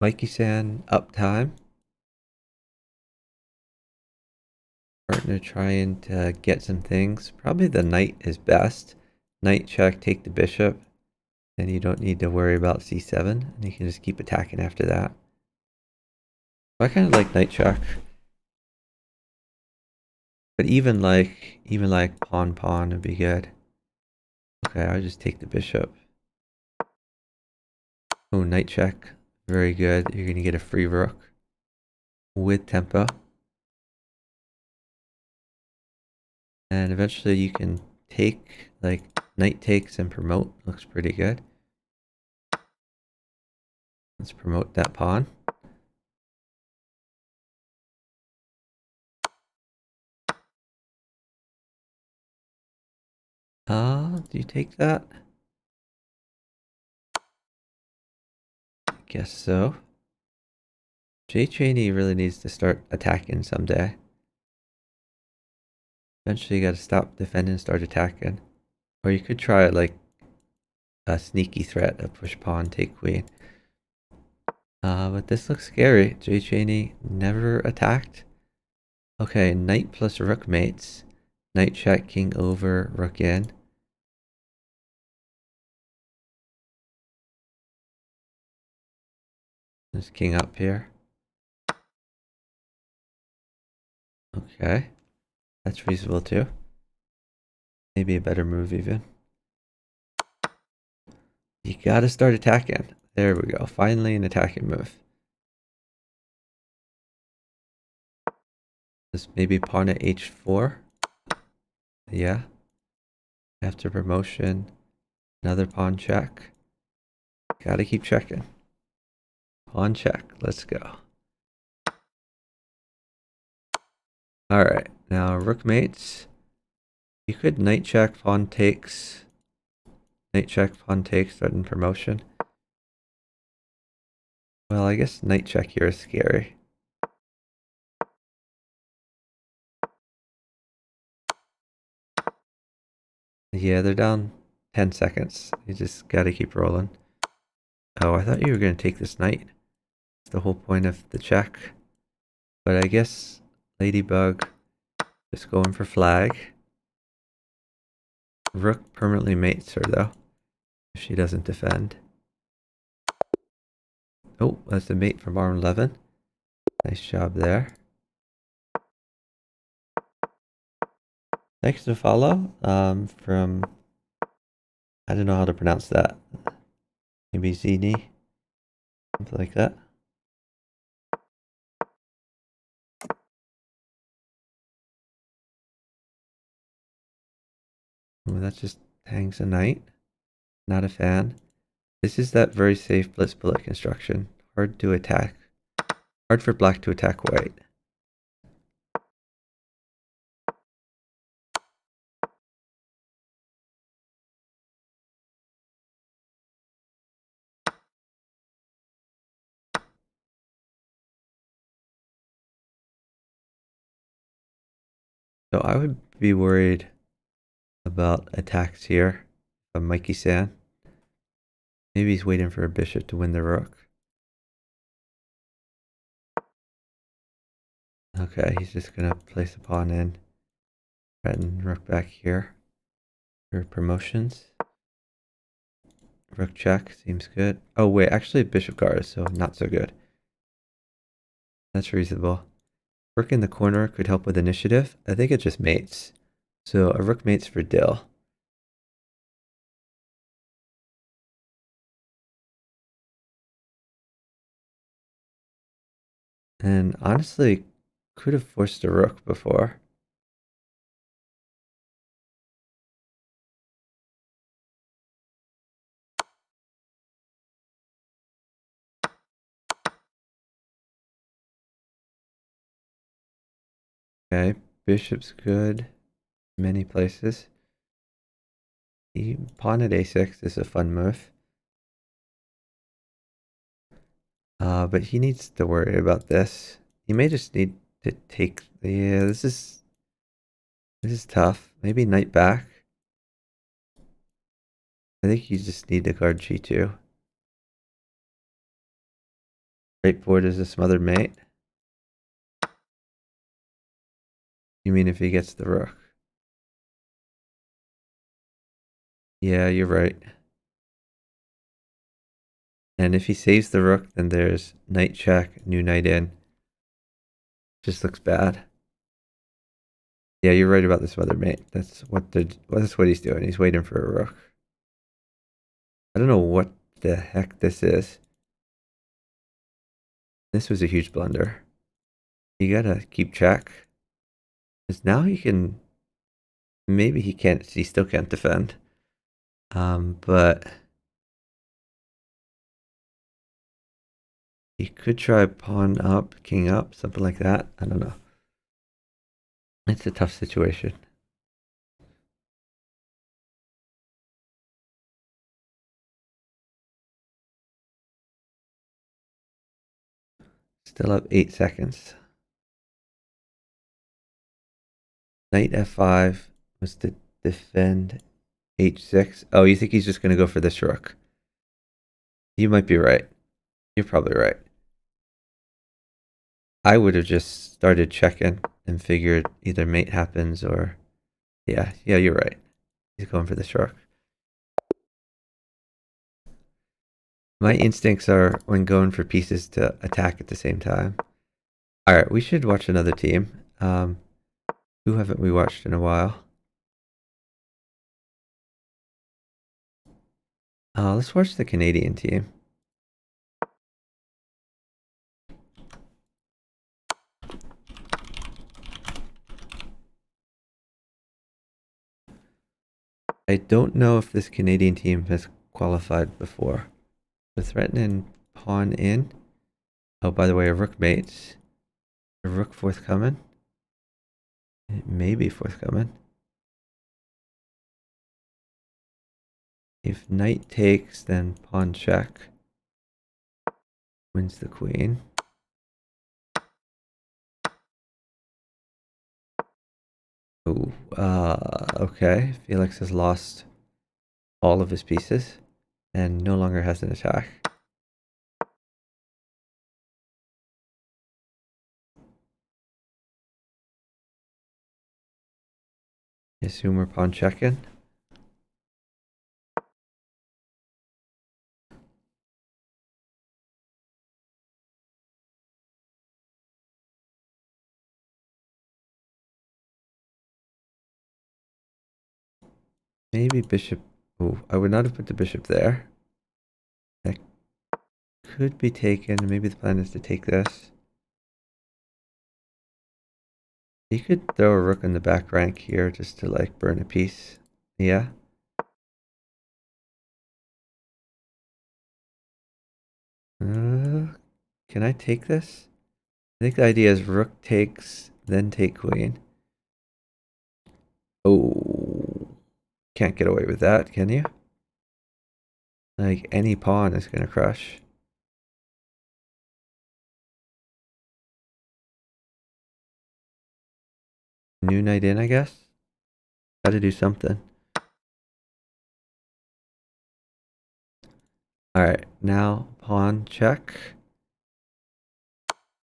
Mikey San up time. Partner trying to get some things. Probably the knight is best. Knight check, take the bishop. And you don't need to worry about c7. And you can just keep attacking after that. I kind of like knight check. But even like pawn pawn would be good. Okay, I'll just take the bishop. Oh, knight check. Very good. You're going to get a free rook with tempo. And eventually you can take, like, knight takes and promote. Looks pretty good. Let's promote that pawn. Do you take that? I guess so. Jay Cheney really needs to start attacking someday. Eventually you gotta stop defending and start attacking. Or you could try like a sneaky threat of push pawn, take queen. But this looks scary. Jay Cheney never attacked. Okay, knight plus rook mates. Knight check, king over, rook in. There's king up here. Okay, that's reasonable too. Maybe a better move even. You gotta start attacking. There we go. Finally an attacking move. Just maybe pawn at h4. Yeah. After promotion, another pawn check. Gotta keep checking. Pawn check. Let's go. Alright, now rook mates. You could knight check, pawn takes. Knight check, pawn takes, threaten promotion. Well, I guess knight check here is scary. Yeah, they're down 10 seconds. You just gotta keep rolling. Oh, I thought you were gonna take this knight. That's the whole point of the check. But I guess Ladybug Just going for flag. Rook permanently mates her though, if she doesn't defend. Oh, that's a mate from arm 11. Nice job there. Thanks to follow from, I don't know how to pronounce that. Maybe Zini, something like that. Oh, that just hangs a knight. Not a fan. This is that very safe blitz bullet construction. Hard to attack. Hard for black to attack white. So I would be worried about attacks here from Mikey San. Maybe he's waiting for a bishop to win the rook. Okay, he's just gonna place a pawn in. Threaten rook back here for promotions. Rook check seems good. Oh wait, actually bishop guard, so not so good. That's reasonable. Rook in the corner could help with initiative. I think it just mates. So a rook mates for Dill. And honestly, could have forced a rook before. Okay, bishop's good. Many places. Pawn at a6 is a fun move. But he needs to worry about this. He may just need to take. Yeah, this is tough. Maybe knight back. I think you just need to guard g2. Right forward is a smothered mate. You mean if he gets the rook? Yeah, you're right. And if he saves the rook, then there's knight check, new knight in. Just looks bad. Yeah, you're right about this smothered mate. That's what he's doing. He's waiting for a rook. I don't know what the heck this is. This was a huge blunder. You gotta keep check. Because now he can. Maybe he can't. He still can't defend. But he could try pawn up, king up, something like that. I don't know. It's a tough situation. Still up 8 seconds. Knight f5 was to defend h6. Oh, you think he's just going to go for this rook? You might be right. You're probably right. I would have just started checking and figured either mate happens or... Yeah, you're right. He's going for this rook. My instincts are when going for pieces to attack at the same time. Alright, we should watch another team. Who haven't we watched in a while? Let's watch the Canadian team. I don't know if this Canadian team has qualified before. The threatening pawn in. Oh, by the way, a rook mates. A rook forthcoming. It may be forthcoming. If knight takes, then pawn check. Wins the queen. Oh, okay. Felix has lost all of his pieces and no longer has an attack. Assume we're pawn checking. Maybe bishop. Oh, I would not have put the bishop there. That could be taken. Maybe the plan is to take this. You could throw a rook in the back rank here just to like burn a piece. Yeah. Can I take this? I think the idea is rook takes, then take queen. Oh, can't get away with that, can you? Like any pawn is gonna crush. New knight in, I guess. Gotta do something. Alright, now pawn check.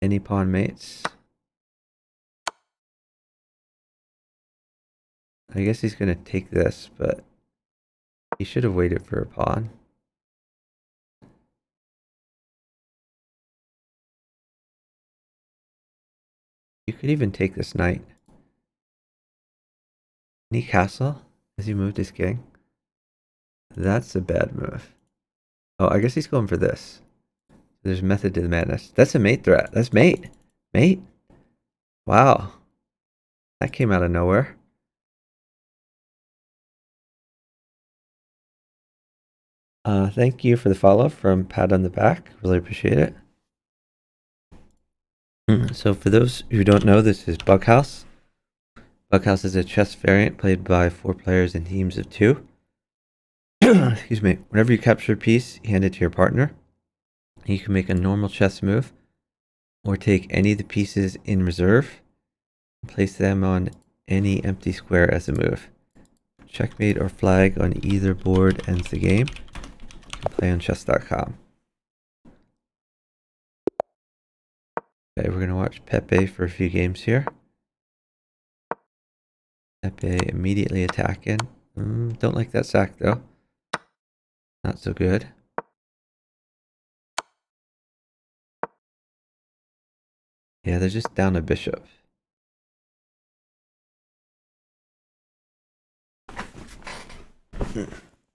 Any pawn mates. I guess he's gonna take this, but he should have waited for a pawn. You could even take this knight. Any castle as he moved his king. That's a bad move. Oh, I guess he's going for this. There's method to the madness. That's a mate threat. That's mate. Mate. Wow. That came out of nowhere. Thank you for the follow from Pat on the back. Really appreciate it. So for those who don't know, this is Bughouse. Bughouse is a chess variant played by 4 players in teams of 2. Excuse me. Whenever you capture a piece, you hand it to your partner. You can make a normal chess move or take any of the pieces in reserve and place them on any empty square as a move. Checkmate or flag on either board ends the game. You can play on chess.com. Okay, we're going to watch Pepe for a few games here. Pepe immediately attacking. Don't like that sack though. Not so good. Yeah, they're just down a bishop.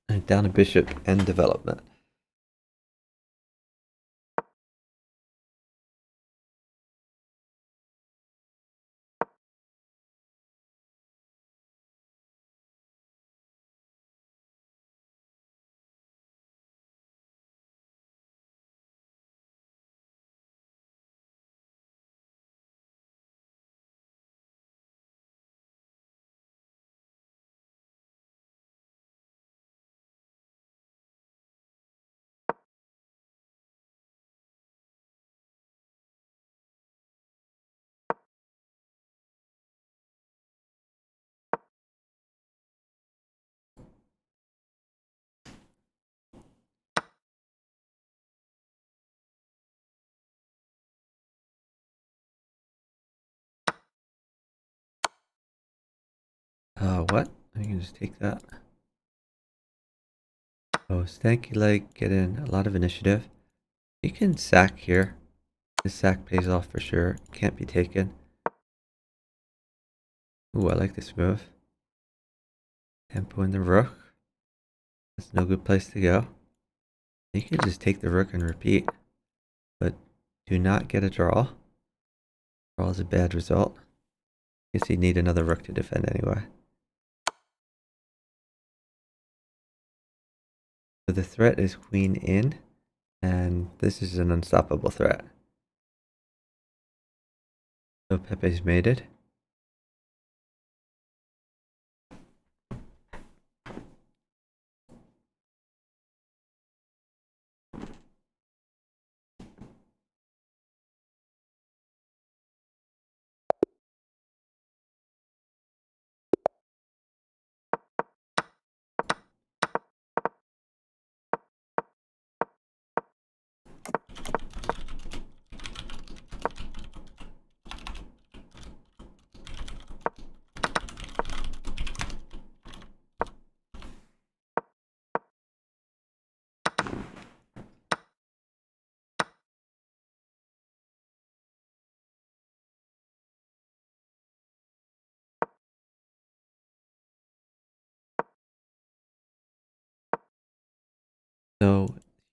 And down a bishop and development. What? I can just take that. Oh, stanky leg getting a lot of initiative. You can sack here. This sack pays off for sure. Can't be taken. Ooh, I like this move. Tempo in the rook. That's no good place to go. You can just take the rook and repeat. But do not get a draw. Draw is a bad result. Guess you'd need another rook to defend anyway. So the threat is queen in. And this is an unstoppable threat. So Pepe's mated.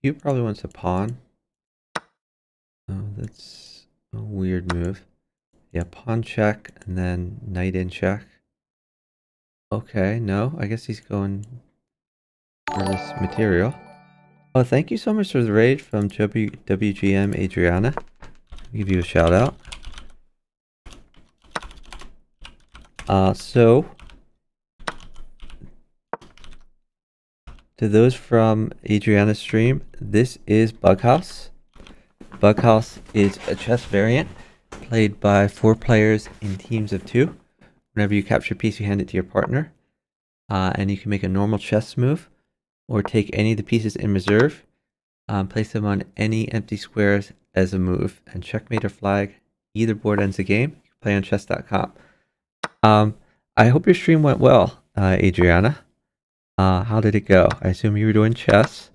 You probably wants a pawn. Oh, that's a weird move. Yeah, pawn check and then knight in check. Okay, no, I guess he's going for this material. Oh, thank you so much for the raid from WGM Adriana. I'll give you a shout out. So to those from Adriana's stream, this is Bughouse. Bughouse is a chess variant played by 4 players in teams of 2. Whenever you capture a piece, you hand it to your partner. And you can make a normal chess move or take any of the pieces in reserve, place them on any empty squares as a move, and checkmate or flag either board ends the game. You can play on chess.com. I hope your stream went well, Adriana. How did it go? I assume you were doing chess.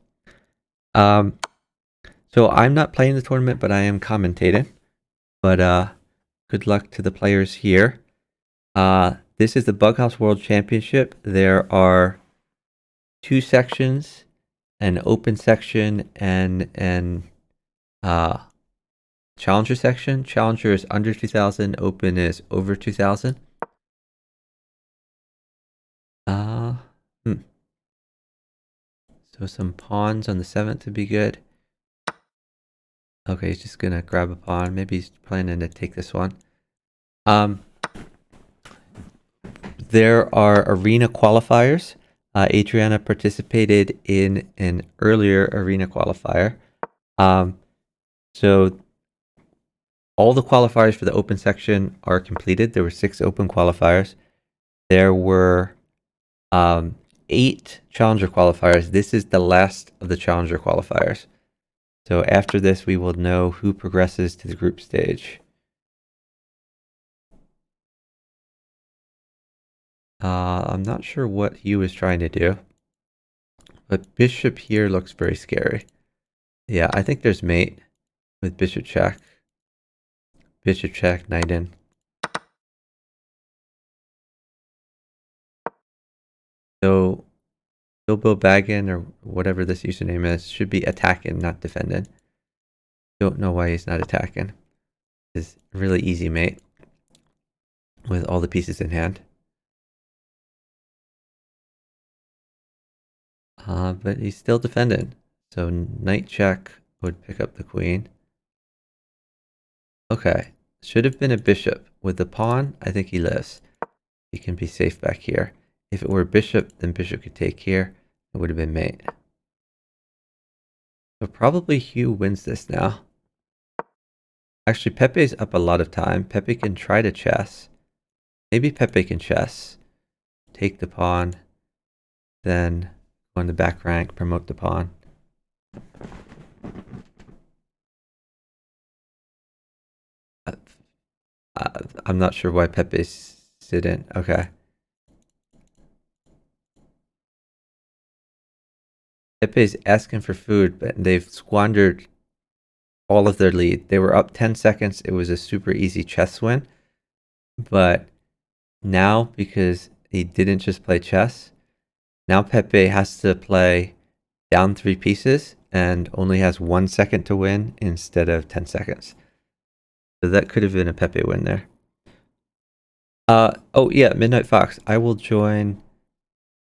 So I'm not playing the tournament, but I am commentating. But good luck to the players here. This is the Bughouse World Championship. There are 2 sections, an open section and challenger section. Challenger is under 2,000. Open is over 2,000. So some pawns on the 7th would be good. Okay, he's just gonna grab a pawn. Maybe he's planning to take this one. There are arena qualifiers. Adriana participated in an earlier arena qualifier. So all the qualifiers for the open section are completed. There were 6 open qualifiers. There were 8 challenger qualifiers. This is the last of the challenger qualifiers. So after this, we will know who progresses to the group stage. I'm not sure what he was trying to do, but bishop here looks very scary. Yeah, I think there's mate with bishop check, knight in. So Bilbo Baggin, or whatever this username is, should be attacking, not defending. Don't know why he's not attacking. It's a really easy mate with all the pieces in hand. But he's still defending. So knight check would pick up the queen. Okay, should have been a bishop. With the pawn, I think he lives. He can be safe back here. If it were bishop, then bishop could take here. It would have been mate. So probably Hugh wins this now. Actually, Pepe's up a lot of time. Pepe can try to chess. Maybe Pepe can chess. Take the pawn. Then go in the back rank, promote the pawn. I'm not sure why Pepe's sitting. Okay. Pepe's asking for food, but they've squandered all of their lead. They were up 10 seconds. It was a super easy chess win. But now, because he didn't just play chess, now Pepe has to play down 3 pieces and only has 1 second to win instead of 10 seconds. So that could have been a Pepe win there. Oh yeah, Midnight Fox. I will join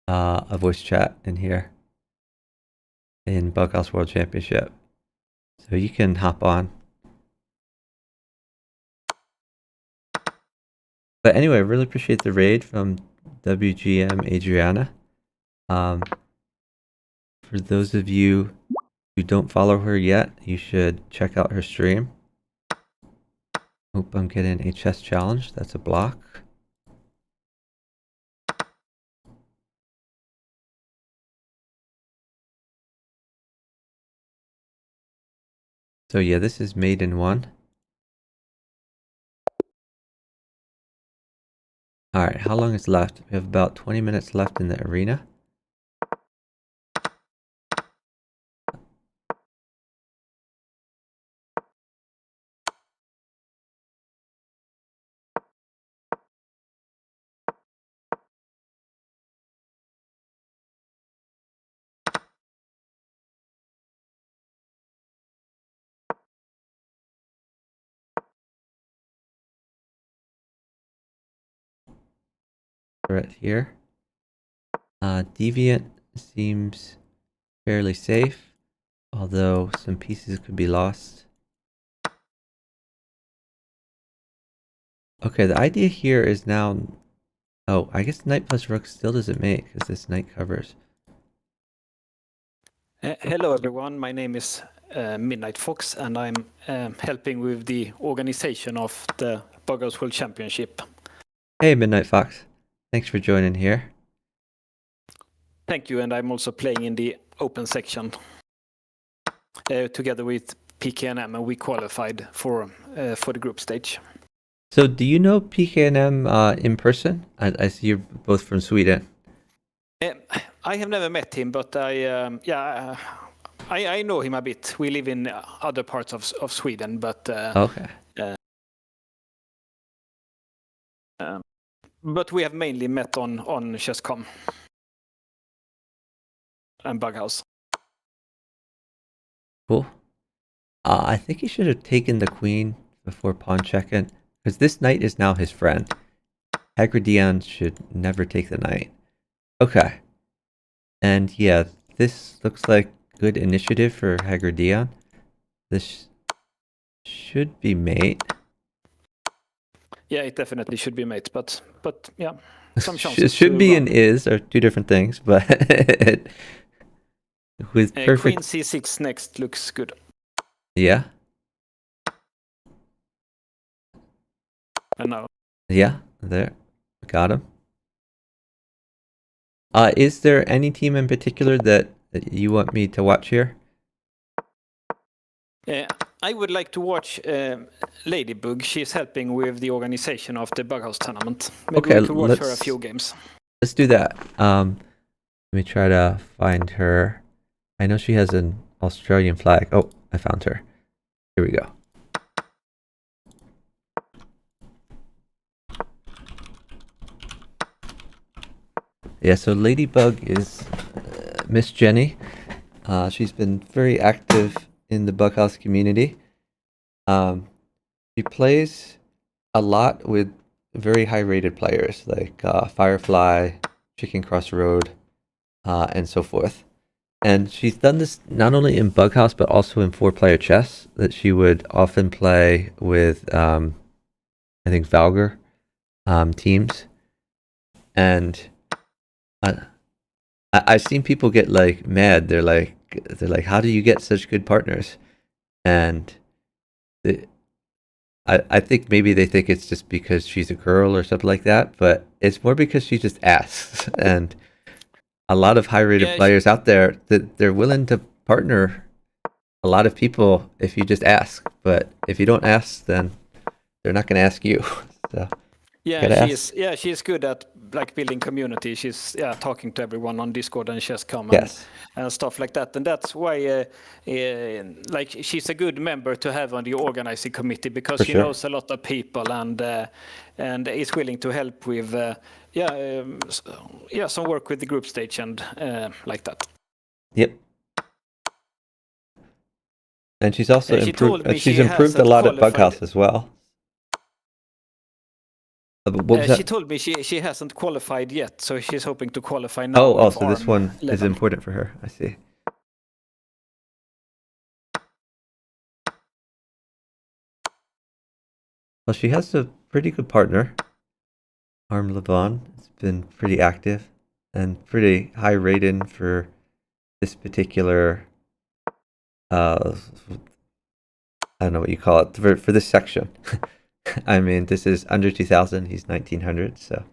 a voice chat in here in Bughouse World Championship. So you can hop on. But anyway, I really appreciate the raid from WGM Adriana. For those of you who don't follow her yet, you should check out her stream. Hope I'm getting a chess challenge. That's a block. So yeah, this is maiden 1. Alright, how long is left? We have about 20 minutes left in the arena. threat here. Deviant seems fairly safe, although some pieces could be lost. Okay, the idea here is now... Oh, I guess knight plus rook still doesn't mate, because this knight covers. Hello everyone, my name is Midnight Fox and I'm helping with the organization of the bughouse World Championship. Hey, Midnight Fox. Thanks for joining here. Thank you, and I'm also playing in the open section together with PKNM, and we qualified for the group stage. So, do you know PKNM in person? I see you're both from Sweden. I have never met him, but I know him a bit. We live in other parts of Sweden, but Okay. But we have mainly met on Chess.com and Bughouse. Cool. I think he should have taken the queen before pawn checking, because this knight is now his friend. Hagridian should never take the knight. Okay. And yeah, this looks like good initiative for Hagridian. This should be mate. Yeah, it definitely should be mate, but yeah, some chances. It should be and is are two different things, but with perfect... Queen c6 next looks good. Yeah. And now. Yeah, there. Got him. Is there any team in particular that you want me to watch here? I would like to watch Ladybug. She's helping with the organization of the Bughouse tournament. Maybe we could watch her a few games. Let's do that. Let me try to find her. I know she has an Australian flag. Oh, I found her. Here we go. Yeah, so Ladybug is Miss Jenny. She's been very active in the Bughouse community. She plays a lot with very high-rated players like Firefly, Chicken Crossroad, and so forth. And she's done this not only in Bughouse but also in 4-player chess. That she would often play with, I think, Valgar teams, and I've seen people get like mad. They're like, how do you get such good partners? And I think maybe they think it's just because she's a girl or something like that, but it's more because she just asks. And a lot of high-rated players out there, that they're willing to partner a lot of people if you just ask. But if you don't ask, then they're not going to ask you. So she is good at like building community. She's talking to everyone on Discord and Chess.com and stuff like that. And that's why like she's a good member to have on the organizing committee, because she knows a lot of people and is willing to help with some work with the group stage and like that. Yep. And she's also improved. She's improved a lot at Bughouse as well. She told me she hasn't qualified yet, so she's hoping to qualify now. Oh, so this one is important for her. I see. Well, she has a pretty good partner. Arm Levon has been pretty active and pretty high rated for this particular, I don't know what you call it, for this section. I mean, this is under 2000. He's 1900, so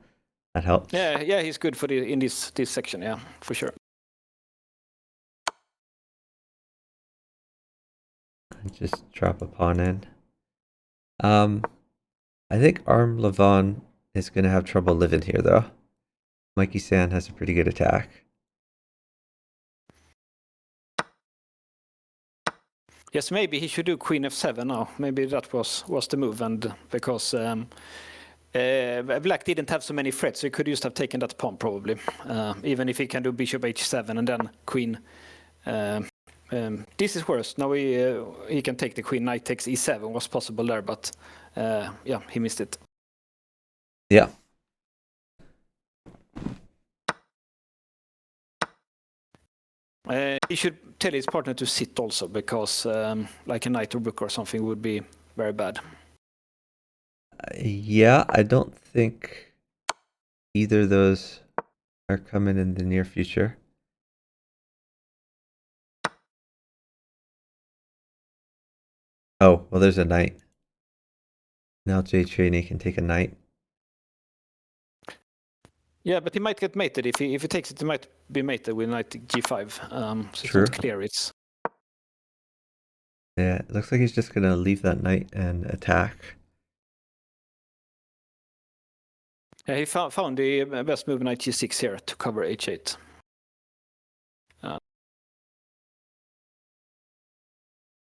that helps. Yeah, he's good for in this section. Yeah, for sure. Just drop a pawn in. I think Arm Levon is going to have trouble living here, though. Mikey San has a pretty good attack. Yes, maybe he should do Queen f7 now. Maybe that was the move, and because Black didn't have so many threats, so he could just have taken that pawn probably. Even if he can do Bishop h7 and then Queen. This is worse. Now he can take the Queen. Knight takes e7 was possible there, but he missed it. Yeah. He should tell his partner to sit also, because like a knight or rook or something would be very bad. Yeah, I don't think either of those are coming in the near future. Oh, well, there's a knight. Now Jay Cheney can take a knight. Yeah, but he might get mated. If he takes it, he might be mated with knight g5. So True. it's not clear. It's Yeah, it looks like he's just gonna leave that knight and attack. Yeah, he found the best move knight g6 here to cover h8.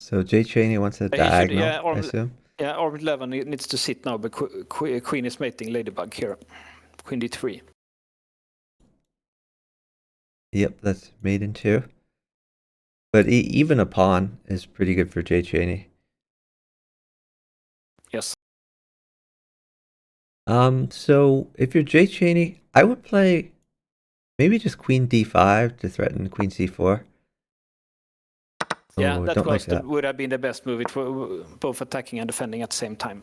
So Jay Cheney wants a diagonal, I assume? Yeah, armed 11 needs to sit now, but queen is mating ladybug here. Queen d3. Yep, that's made in 2. But even a pawn is pretty good for Jay Cheney. Yes. So if you're Jay Cheney, I would play maybe just queen d5 to threaten queen c4. Yeah, that would have been the best move. It was both attacking and defending at the same time.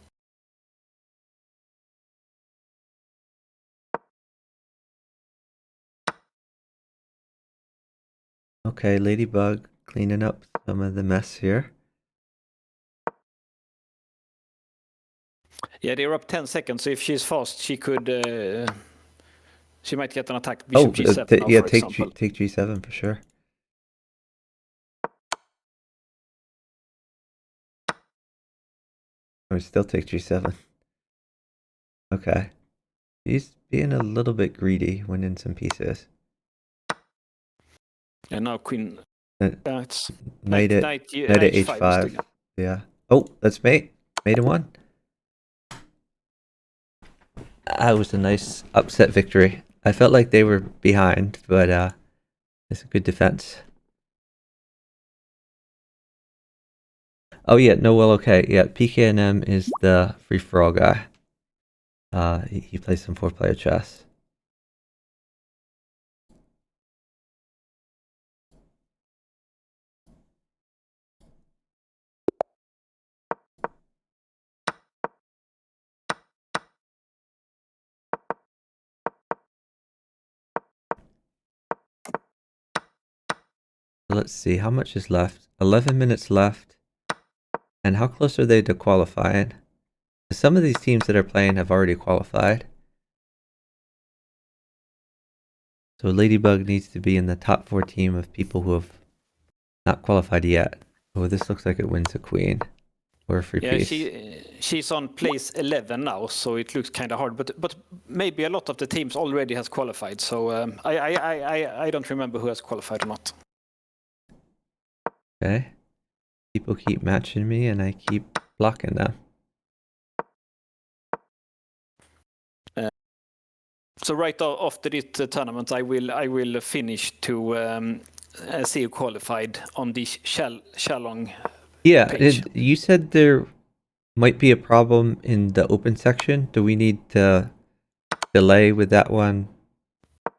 Okay, Ladybug cleaning up some of the mess here. Yeah, they're up 10 seconds, so if she's fast, she could... she might get an attack bishop g7 now, for example. Take g7 for sure. Or still take g7. Okay. He's being a little bit greedy, winning some pieces. And now queen... it's knight at h5. Yeah. Oh, that's mate. Mate in 1. That was a nice upset victory. I felt like they were behind, but it's a good defense. Oh yeah, no, well, okay. Yeah, PKNM is the free-for-all guy. He plays some 4-player chess. Let's see, how much is left? 11 minutes left. And how close are they to qualifying? Some of these teams that are playing have already qualified. So Ladybug needs to be in the top 4 team of people who have not qualified yet. Oh, this looks like it wins a queen. Or a free piece. She's on place 11 now, so it looks kind of hard. But maybe a lot of the teams already has qualified. So I don't remember who has qualified or not. Okay. People keep matching me, and I keep blocking them. So right after this tournament, I will finish to see you qualified on this Shalong. Yeah, you said there might be a problem in the open section. Do we need to delay with that one,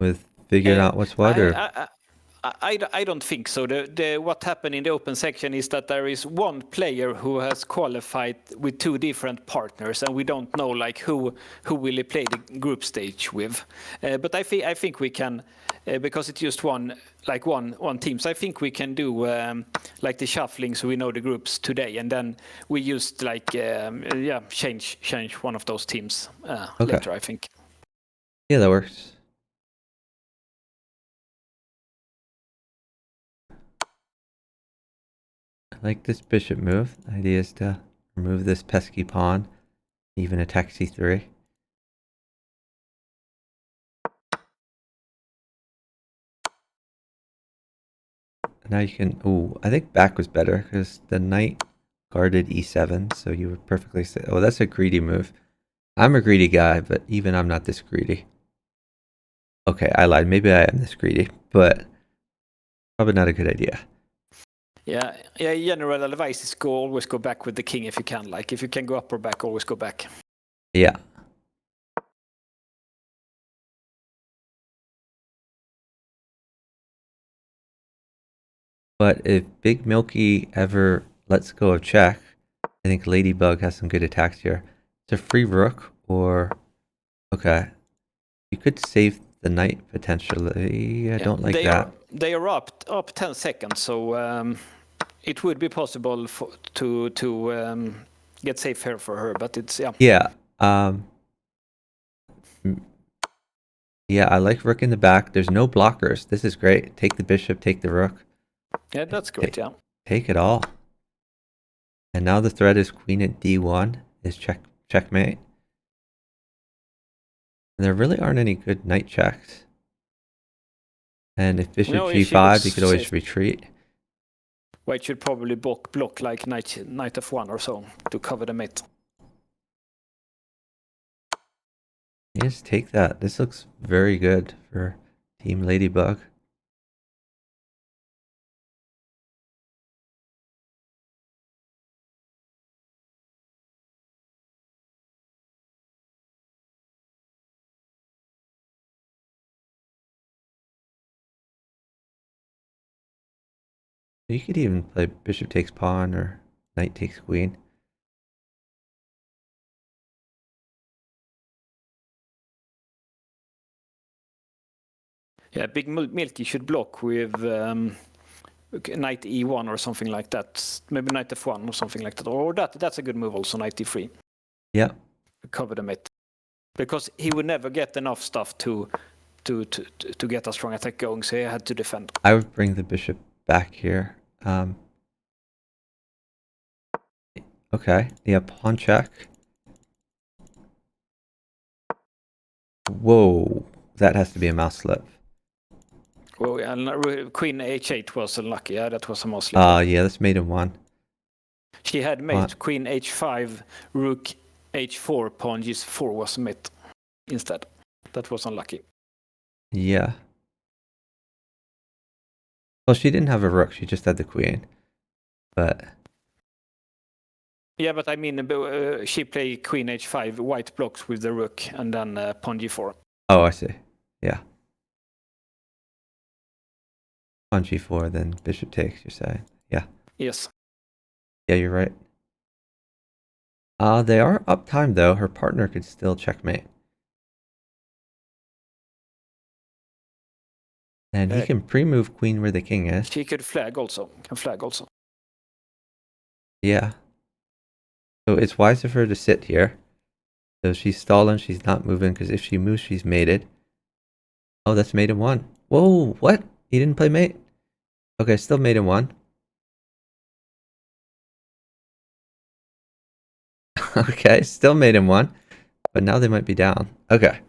with figuring out what's what? I don't think so. What happened in the open section is that there is one player who has qualified with 2 different partners, and we don't know like who will he play the group stage with. But I think we can, because it's just one team. So I think we can do like the shuffling, so we know the groups today, and then we just like change one of those teams later. I think. Yeah, that works. I like this bishop move. The idea is to remove this pesky pawn, even attack c3. Now you can... Ooh, I think back was better because the knight guarded e7, so you were perfectly safe. Oh, that's a greedy move. I'm a greedy guy, but even I'm not this greedy. Okay, I lied. Maybe I am this greedy, but probably not a good idea. Yeah. General advice is always go back with the king if you can. Like if you can go up or back, always go back. Yeah. But if Big Milky ever lets go of check, I think Ladybug has some good attacks here. It's a free rook, or okay, you could save the knight potentially. I don't like that. They are up 10 seconds, so it would be possible to get safe here for her, but it's yeah. Yeah, I like rook in the back. There's no blockers. This is great. Take the bishop, take the rook. Yeah, that's great. Yeah, take it all. And now the threat is queen at d1 is checkmate. And there really aren't any good knight checks. And if bishop g5, you could always retreat. White should probably block like knight f1 or so to cover the mate. Just take that. This looks very good for Team Ladybug. You could even play bishop takes pawn or knight takes queen. Yeah, Big Milky should block with knight e1 or something like that. Maybe knight f1 or something like that. Or that's a good move also, knight e3. Yeah. Cover the mate. Because he would never get enough stuff to get a strong attack going, so he had to defend. I would bring the bishop back here. Okay, yeah, pawn check. Whoa, that has to be a mouse slip. Well, and queen h8 was unlucky. Yeah, that was a mouse slip. Yeah, that's mate in one. She had mate queen h5, rook h4, pawn g4 was mate instead. That was unlucky. Yeah. Well, she didn't have a rook. She just had the queen. But yeah, but I mean, she played queen h5, white blocks with the rook, and then pawn g4. Oh, I see. Yeah. Pawn g4, then bishop takes, you're saying. Yeah. Yes. Yeah, you're right. They are up time, though. Her partner could still checkmate. And he can pre-move queen where the king is. She could flag also. Yeah. So it's wiser for her to sit here. So she's stalling, she's not moving, because if she moves, she's mated. Oh, that's mate in one. Whoa, what? He didn't play mate? Okay, still mate in one. Okay, still mate in one. But now they might be down. Okay.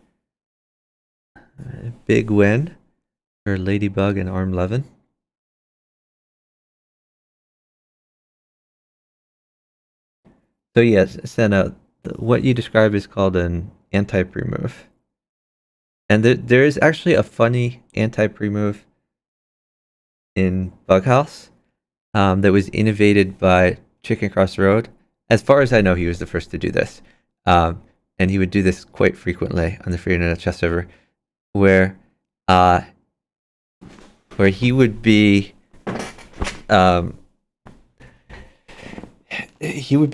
Big win for Ladybug and Arm Levin. So yes, Senna, what you describe is called an anti-pre-move. And there is actually a funny anti-pre-move in Bughouse that was innovated by Chicken Cross Road. As far as I know, he was the first to do this. And he would do this quite frequently on the Free Internet Chess server, where he would be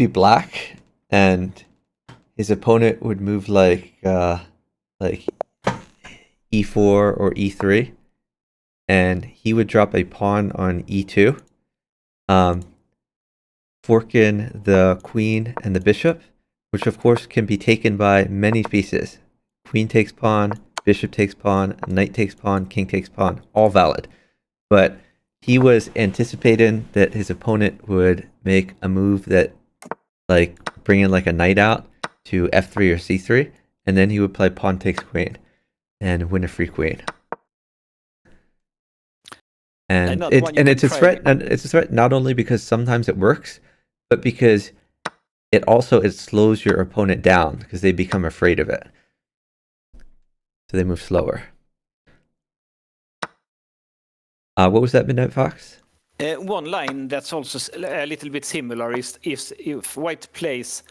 black, and his opponent would move like e4 or e3, and he would drop a pawn on e2, forking the queen and the bishop, which of course can be taken by many pieces. Queen takes pawn, bishop takes pawn, knight takes pawn, king takes pawn, all valid. But he was anticipating that his opponent would make a move that, like, bring in like a knight out to f3 or c3, and then he would play pawn takes queen and win a free queen. And it's a threat. And it's a threat not only because sometimes it works, but because it slows your opponent down because they become afraid of it. So they move slower. What was that, Midnight Fox? One line that's also a little bit similar is if white plays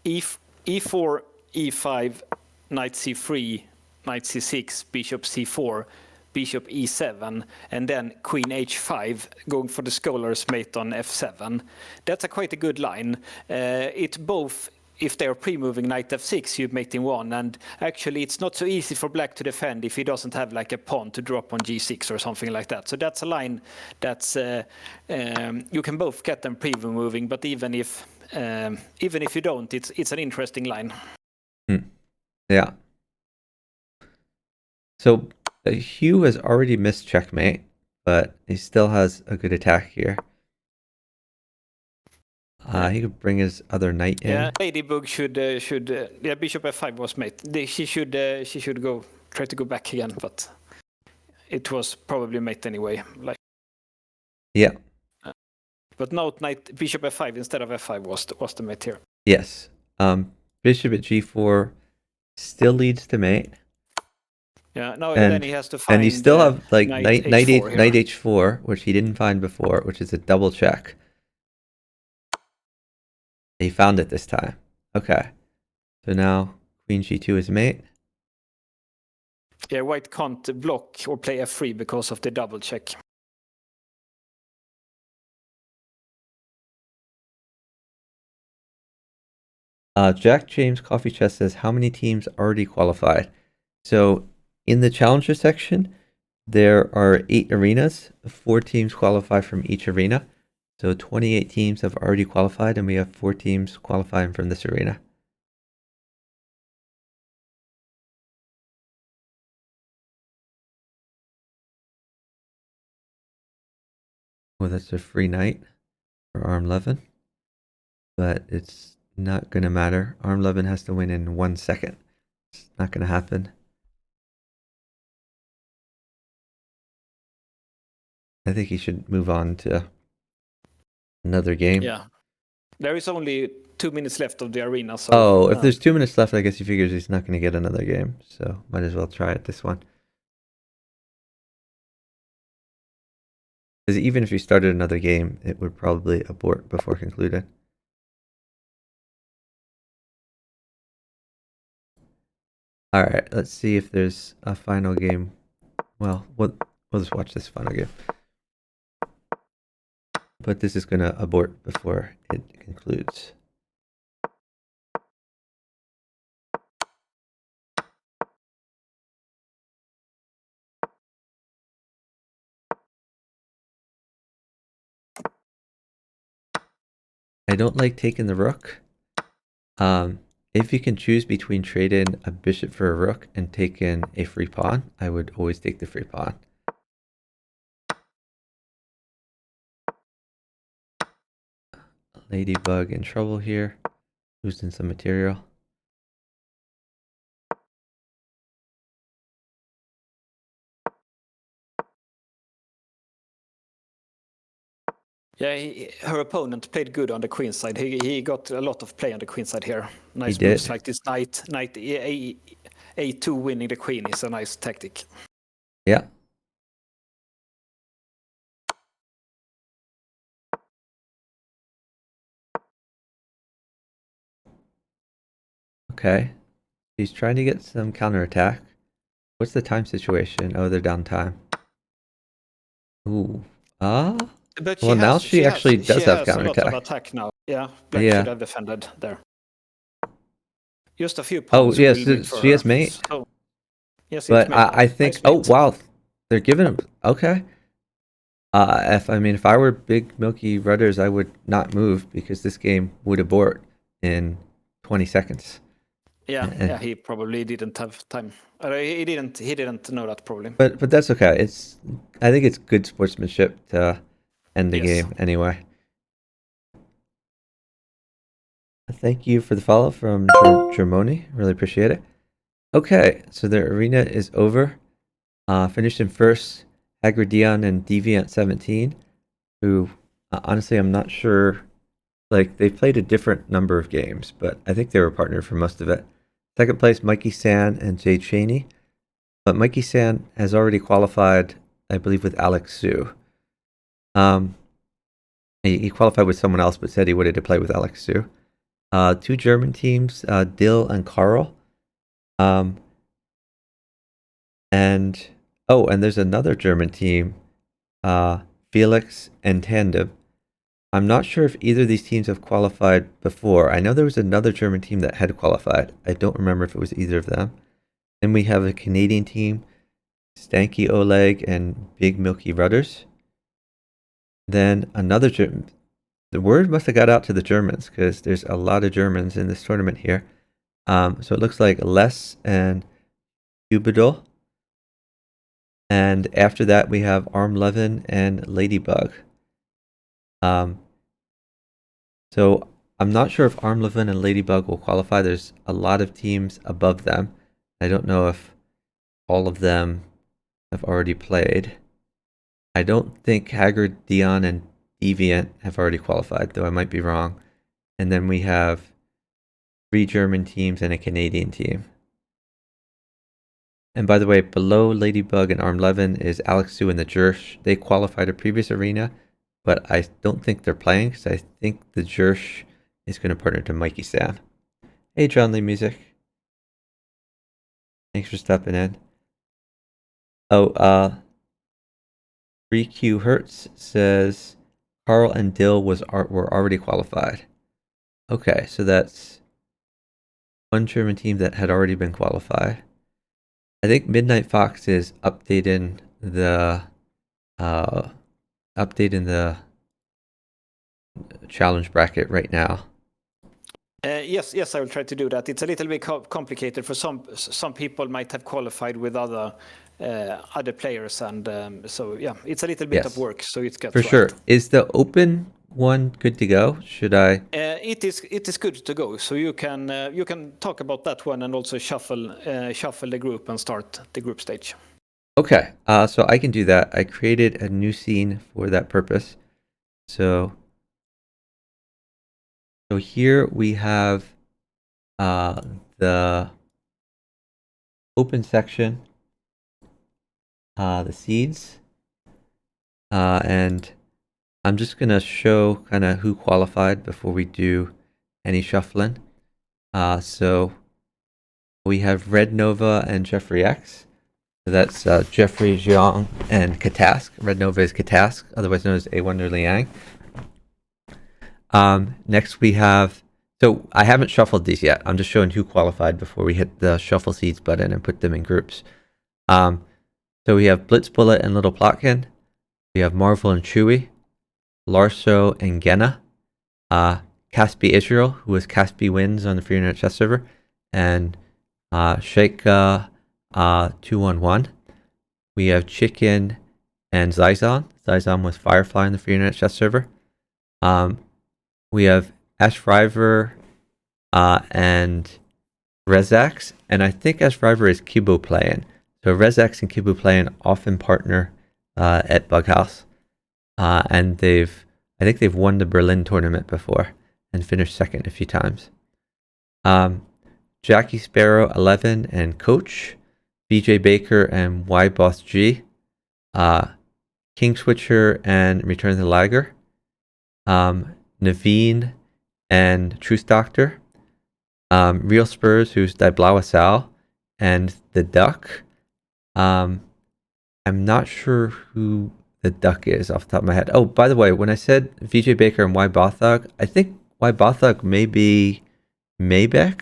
e4, e5, knight c3, knight c6, bishop c4, bishop e7, and then queen h5, going for the scholar's mate on f7. That's quite a good line. It both, if they're pre-moving knight f6, you mate in one, and actually it's not so easy for black to defend if he doesn't have like a pawn to drop on g6 or something like that. So that's a line that's you can both get them pre-moving, but even if you don't, it's an interesting line. Yeah. So Hugh has already missed checkmate, but he still has a good attack here. He could bring his other knight in. Yeah, Ladybug should yeah, bishop f5 was mate. She should go try to go back again, but it was probably mate anyway. Like yeah. But now knight bishop f5 instead of f5 was the mate here. Yes. Bishop at g4 still leads to mate. Yeah, no, and then he has to find. And you still have like knight h4, which he didn't find before, which is a double check. He found it this time. Okay. So now queen g2 is mate. Yeah, white can't block or play f3 because of the double check. Jack James Coffee Chest says, how many teams already qualified? So in the challenger section, there are 8 arenas. 4 teams qualify from each arena. So 28 teams have already qualified, and we have 4 teams qualifying from this arena. Oh, that's a free knight for Arm 11. But it's not going to matter. Arm 11 has to win in 1 second. It's not going to happen. I think he should move on to another game. Yeah. There is only 2 minutes left of the arena. So, if there's 2 minutes left, I guess he figures he's not going to get another game. So might as well try it this one. Because even if he started another game, it would probably abort before concluding. All right, let's see if there's a final game. Well, we'll just watch this final game. But this is going to abort before it concludes. I don't like taking the rook. If you can choose between trading a bishop for a rook and taking a free pawn, I would always take the free pawn. Ladybug in trouble here, losing some material. Yeah, her opponent played good on the queen side. He got a lot of play on the queen side here. Nice moves like this knight a2 winning the queen is a nice tactic. Yeah. Okay. He's trying to get some counterattack. What's the time situation? Oh, they're down time. Ooh. But well, now she actually does have counterattack. A lot of attack now. Yeah, Black should have defended there. Just a few pawns. Oh, yes, she has mate. So, yes, but I think. Nice wow, they're giving him. Okay. If I were Big Milky Rudders, I would not move because this game would abort in 20 seconds. Yeah, he probably didn't have time. He didn't know that probably. But that's okay. I think it's good sportsmanship to end the game anyway. Thank you for the follow from Germoni. Really appreciate it. Okay, so the arena is over. Finished in first, Hagridion and Deviant17, who honestly I'm not sure. Like, they played a different number of games, but I think they were partnered for most of it. Second place, Mikey San and Jay Cheney. But Mikey San has already qualified, I believe, with Alex Su. He qualified with someone else, but said he wanted to play with Alex Su. 2 German teams, Dill and Carl. And Oh, and there's another German team, Felix and Tandem. I'm not sure if either of these teams have qualified before. I know there was another German team that had qualified. I don't remember if it was either of them. Then we have a Canadian team, Stanky Oleg and Big Milky Rudders. Then another German. The word must have got out to the Germans because there's a lot of Germans in this tournament here. So it looks like Les and Hubidol. And after that, we have Armlevin and Ladybug. So I'm not sure if Armlevin and Ladybug will qualify. There's a lot of teams above them. I don't know if all of them have already played. I don't think Haggard, Dion, and Deviant have already qualified, though I might be wrong. And then we have 3 German teams and a Canadian team. And by the way, below Ladybug and Armlevin is Alex Sue and the Jersh. They qualified a previous arena, but I don't think they're playing because I think the Jersh is going to partner to Mikey Sam. Hey, John Lee Music. Thanks for stepping in. Oh, 3Q Hertz says Carl and Dill were already qualified. Okay, so that's one German team that had already been qualified. I think Midnight Fox is updating the challenge bracket right now. Yes, I will try to do that. It's a little bit complicated for some people might have qualified with other players, and so yeah, it's a little bit of work. So it gets for sure. Is the open one good to go? Should I? It is good to go. So you can talk about that one and also shuffle the group and start the group stage. Okay, so I can do that. I created a new scene for that purpose. So here we have the open section, the seeds, and I'm just going to show kind of who qualified before we do any shuffling. So we have Red Nova and Jeffrey X. So that's Jeffrey Jiang and Katask. Red Nova is Katask, otherwise known as A Wonder Liang. Next we have, so I haven't shuffled these yet. I'm just showing who qualified before we hit the shuffle seeds button and put them in groups. So we have Blitz Bullet and Little Plotkin. We have Marvel and Chewy, Larso and Genna, Caspi Israel, who was Caspi Wins on the Free Internet Chess server, and Sheikha 211. We have Chicken and Zizon. Zizon was Firefly on the Free Internet Chess server. We have Ash River and Rezax, and I think Ash River is Kibo playing. So Rezax and Kibo playing often partner at Bughouse, and I think they've won the Berlin tournament before and finished second a few times. Jackie Sparrow 11 and Coach, BJ Baker and Y Boss G, King Switcher and Return the Liger, Naveen and Truth Doctor, Real Spurs, who's Die Blaue Sal, and the Duck. I'm not sure who the Duck is off the top of my head. Oh, by the way, when I said VJ Baker and Y Bothug, I think Y Bothug may be Maybeck,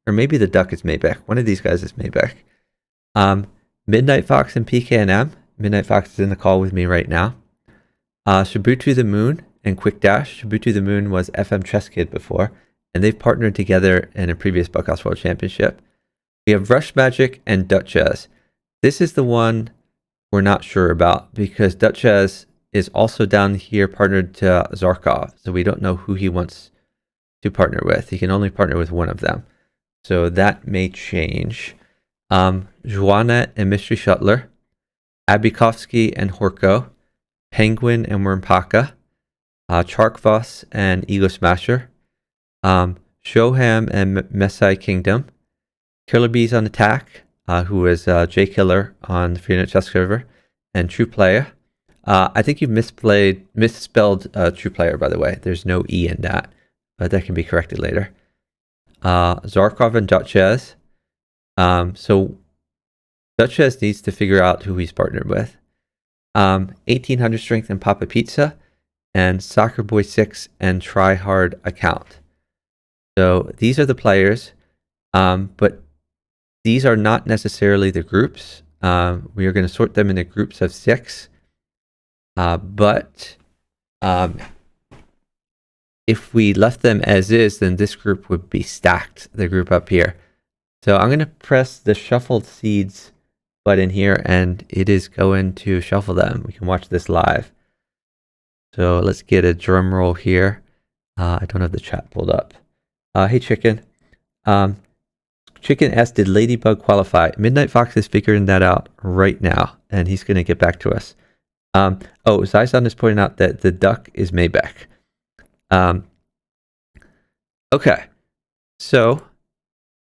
or maybe the Duck is Maybeck. One of these guys is Maybeck. Midnight Fox and PKNM. Midnight Fox is in the call with me right now. Shibutu the Moon and Quick Dash. Shibutu the Moon was FM Chess Kid before, and they've partnered together in a previous Bughouse World Championship. We have Rush Magic and Dutchess. This is the one we're not sure about because Dutchess is also down here partnered to Zarkov, so we don't know who he wants to partner with. He can only partner with one of them, so that may change. Joanna and Mystery Shuttler, Abikovsky and Horko, Penguin and Wormpaka, Charkvoss and Ego Smasher, Shoham and Messai Kingdom, Killer Bees on Attack, who is J Killer on the Freenet Chess server, and True Player. I think you've misspelled True Player, by the way. There's no E in that, but that can be corrected later. Zarkov and Dutchess. So Duchess needs to figure out who he's partnered with. 1800 Strength and Papa Pizza, and Soccer Boy 6 and Try Hard Account. So these are the players, but these are not necessarily the groups. We are going to sort them into groups of 6. But if we left them as is, then this group would be stacked, the group up here. So I'm going to press the Shuffled Seeds button here, and it is going to shuffle them. We can watch this live. So let's get a drum roll here. I don't have the chat pulled up. Hey, Chicken. Chicken asked, did Ladybug qualify? Midnight Fox is figuring that out right now, and he's going to get back to us. Zyson is pointing out that the duck is Maybeck. Okay. So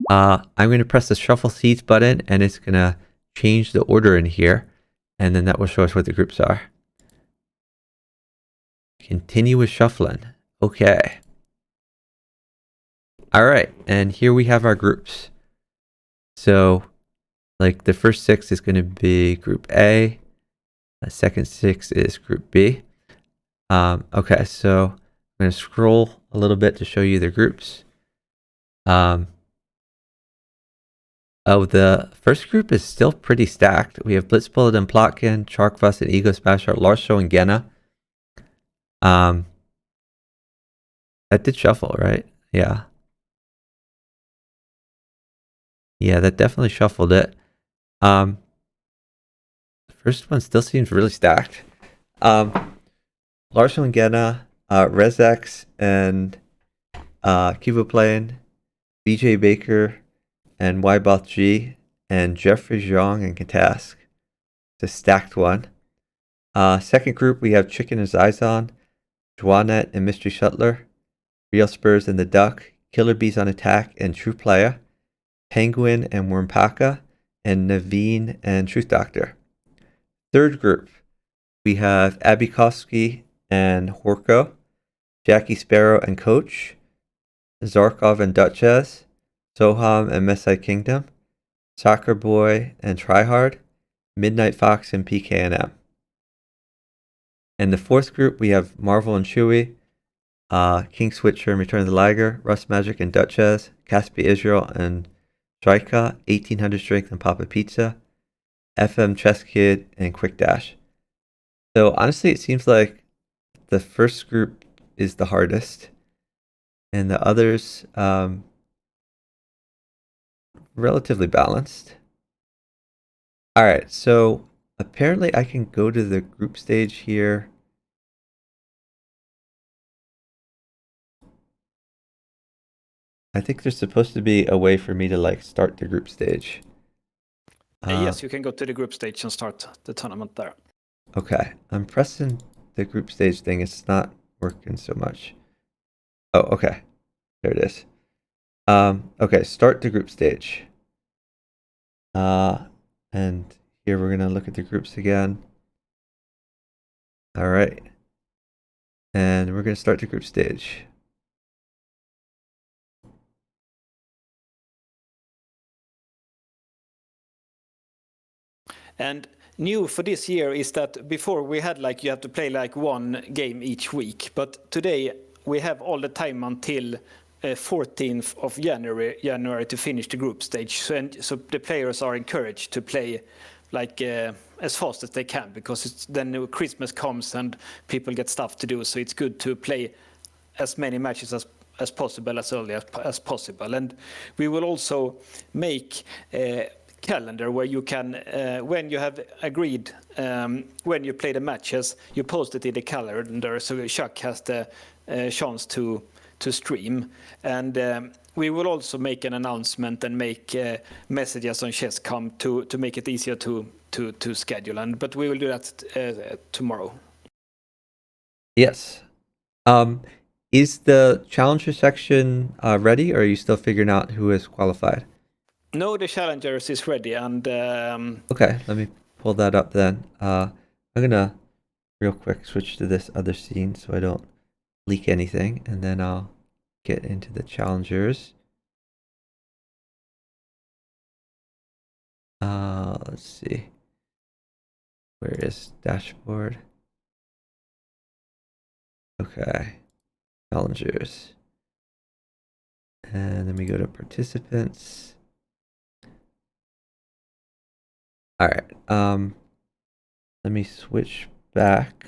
I'm going to press the Shuffle Seeds button, and it's going to change the order in here, and then that will show us what the groups are. Continue with shuffling. Okay. All right, and here we have our groups. So, like, the first 6 is going to be Group A. The second 6 is Group B. Okay, so I'm going to scroll a little bit to show you the groups. The first group is still pretty stacked. We have Blitzbullet and Plotkin, Charkfuss and Ego Smasher, Larshow and Genna. That did shuffle, right? Yeah. Yeah, that definitely shuffled it. The first one still seems really stacked. Larshow and Genna, Rezex and Kivo playing, BJ Baker and Yboth G, and Jeffrey Zhang and Katask. It's a stacked one. Second group, we have Chicken and Zyzon, Joanette and Mystery Shuttler, Real Spurs and the Duck, Killer Bees on Attack and True Playa, Penguin and Wormpaka, and Naveen and Truth Doctor. Third group, we have Abby Kosky and Horko, Jackie Sparrow and Coach, Zarkov and Duchess, Soham and Mesai Kingdom, Soccer Boy and Tryhard, Midnight Fox and PKNM. And the fourth group, we have Marvel and Chewy, King Switcher and Return of the Liger, Rust Magic and Duchess, Caspi Israel and Strika, 1800 Strength and Papa Pizza, FM Chess Kid and Quick Dash. So honestly, it seems like the first group is the hardest, and the others relatively balanced. All right, so apparently I can go to the group stage here. I think there's supposed to be a way for me to like start the group stage. Yes, you can go to the group stage and start the tournament there. Okay, I'm pressing the group stage thing. It's not working so much. Oh, okay. There it is. Okay, start the group stage. And here we're gonna look at the groups again. All right. And we're gonna start the group stage. And new for this year is that before we had like you have to play like one game each week, but today we have all the time until 14th of January to finish the group stage. So the players are encouraged to play like as fast as they can, because then Christmas comes and people get stuff to do. So it's good to play as many matches as possible, as early as possible. And we will also make calendar where you can, when you have agreed, when you play the matches, you post it in the calendar so Chuck has the chance to stream. And we will also make an announcement and make messages on Chess.com to make it easier to schedule. But we will do that tomorrow. Yes. Is the challenger section ready, or are you still figuring out who is qualified? No, the challengers is ready, and okay, let me pull that up then. I'm gonna real quick switch to this other scene so I don't leak anything, and then I'll get into the challengers. Let's see. Where is dashboard? Okay. Challengers. And then we go to participants. All right. Let me switch back.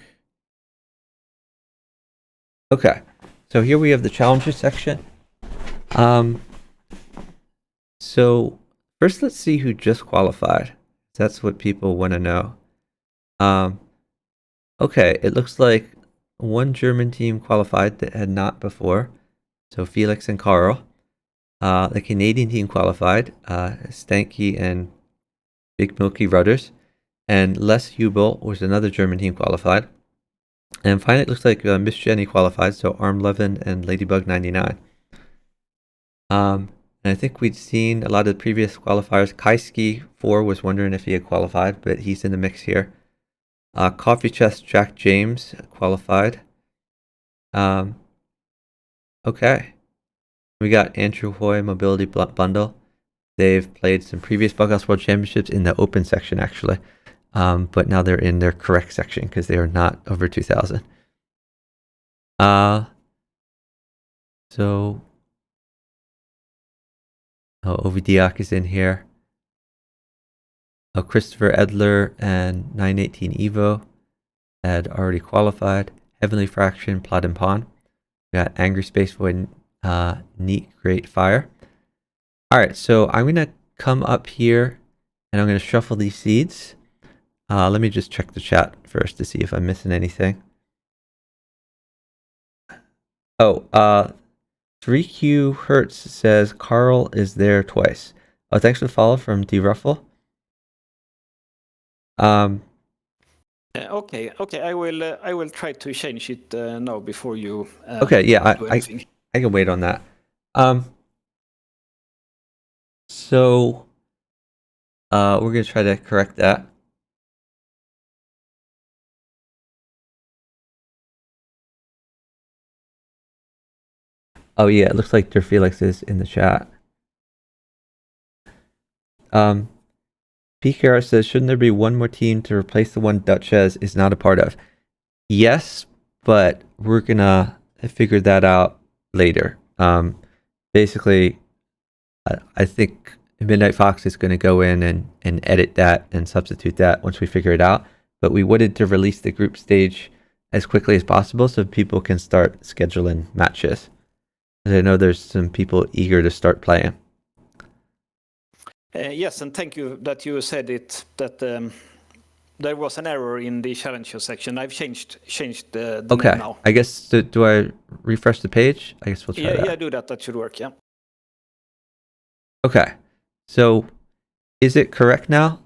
Okay. So here we have the challenges section. So first let's see who just qualified. That's what people want to know. Okay, it looks like one German team qualified that had not before. So Felix and Carl. The Canadian team qualified, Stanky and Big Milky Rudders. And Les Hubel was another German team qualified. And finally, it looks like Miss Jenny qualified, so Arm11 and Ladybug 99. And I think we'd seen a lot of the previous qualifiers. Kaiski 4 was wondering if he had qualified, but he's in the mix here. Coffee Chest Jack James qualified. Okay. We got Andrew Hoy Mobility Bundle. They've played some previous Bughouse World Championships in the open section, actually. But now they're in their correct section because they are not over 2,000. So Ovidiak is in here. Christopher Edler and 918 Evo had already qualified. Heavenly Fraction, Plot and Pawn. We got Angry Space Void, Neat Great Fire. All right, so I'm going to come up here and I'm going to shuffle these seeds. Let me just check the chat first to see if I'm missing anything. Oh, 3Q Hertz says Carl is there twice. Oh, thanks for the follow from D Ruffle. Okay. I will try to change it now before you. Okay, yeah, I can wait on that. So we're gonna try to correct that. Oh yeah, it looks like Der Felix is in the chat. PKR says, shouldn't there be one more team to replace the one Duchess is not a part of? Yes, but we're gonna figure that out later. Basically, I think Midnight Fox is going to go in and edit that and substitute that once we figure it out. But we wanted to release the group stage as quickly as possible so people can start scheduling matches. I know there's some people eager to start playing. Yes, and thank you that you said it, that there was an error in the challenger section. I've changed the name now. I guess, do I refresh the page? I guess we'll try that. Yeah, do that. That should work, yeah. Okay, so is it correct now?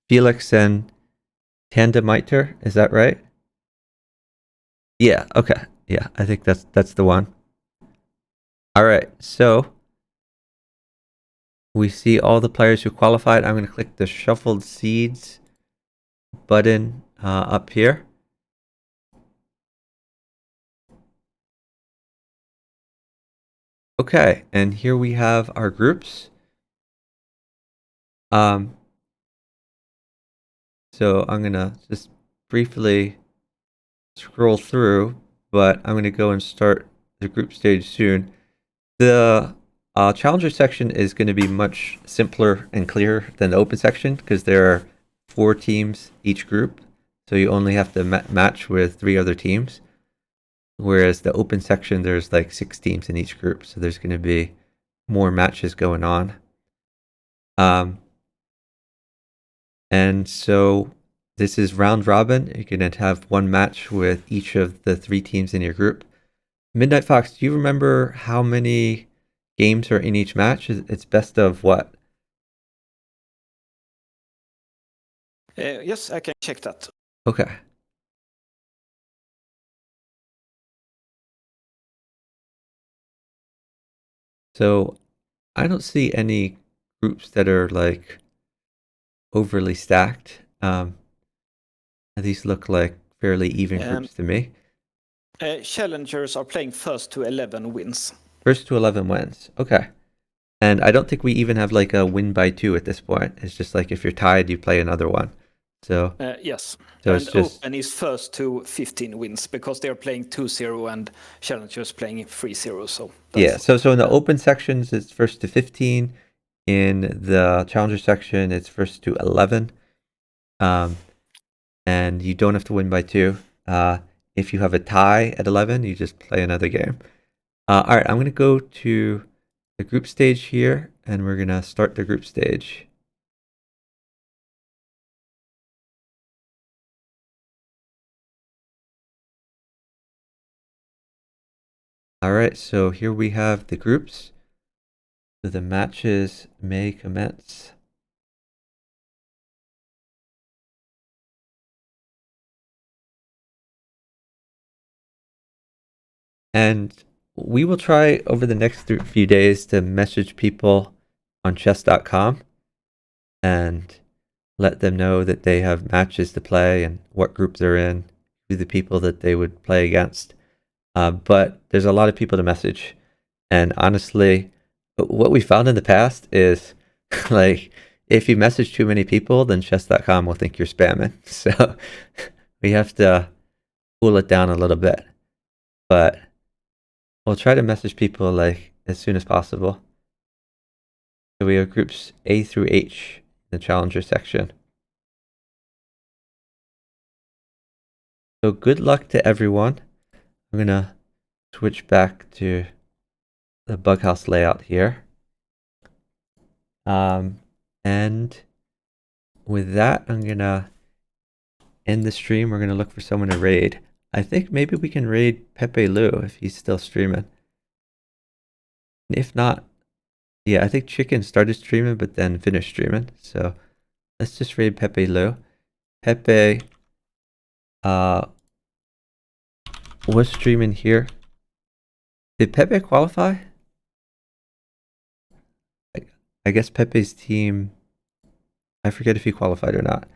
Felix and Tandemiter, is that right? Yeah, okay. Yeah, I think that's the one. All right, so we see all the players who qualified. I'm going to click the Shuffled Seeds button up here. Okay, and here we have our groups. So I'm going to just briefly scroll through, but I'm going to go and start the group stage soon. The Challenger section is going to be much simpler and clearer than the open section because there are 4 teams each group, so you only have to match with 3 other teams. Whereas the open section, there's like 6 teams in each group, so there's going to be more matches going on. And so this is round robin. You're going to have 1 match with each of the 3 teams in your group. Midnight Fox, do you remember how many games are in each match? It's best of what? Yes, I can check that. Okay. So I don't see any groups that are like overly stacked. These look like fairly even groups to me. Challengers are playing first to 11 wins. First to 11 wins. Okay. And I don't think we even have like a win by 2 at this point. It's just like if you're tied, you play another one. So yes. So and it's just Open is first to 15 wins because they're playing 2-0 and Challengers playing 3-0. So yeah. So in the open sections, it's first to 15. In the challenger section, it's first to 11. And you don't have to win by 2. If you have a tie at 11, you just play another game. All right, I'm going to go to the group stage here, and we're going to start the group stage. All right, so here we have the groups. So the matches may commence. And we will try over the next few days to message people on chess.com and let them know that they have matches to play and what group they're in, who the people that they would play against. But there's a lot of people to message. And honestly, what we found in the past is like if you message too many people, then chess.com will think you're spamming. So we have to cool it down a little bit. But we'll try to message people like as soon as possible. So we have groups A through H in the challenger section. So good luck to everyone. I'm gonna switch back to the bughouse layout here. And with that, I'm gonna end the stream. We're gonna look for someone to raid. I think maybe we can raid Pepe Lu if he's still streaming. And if not, yeah, I think Chicken started streaming but then finished streaming. So let's just raid Pepe Lu. Pepe was streaming here. Did Pepe qualify? I guess Pepe's team, I forget if he qualified or not.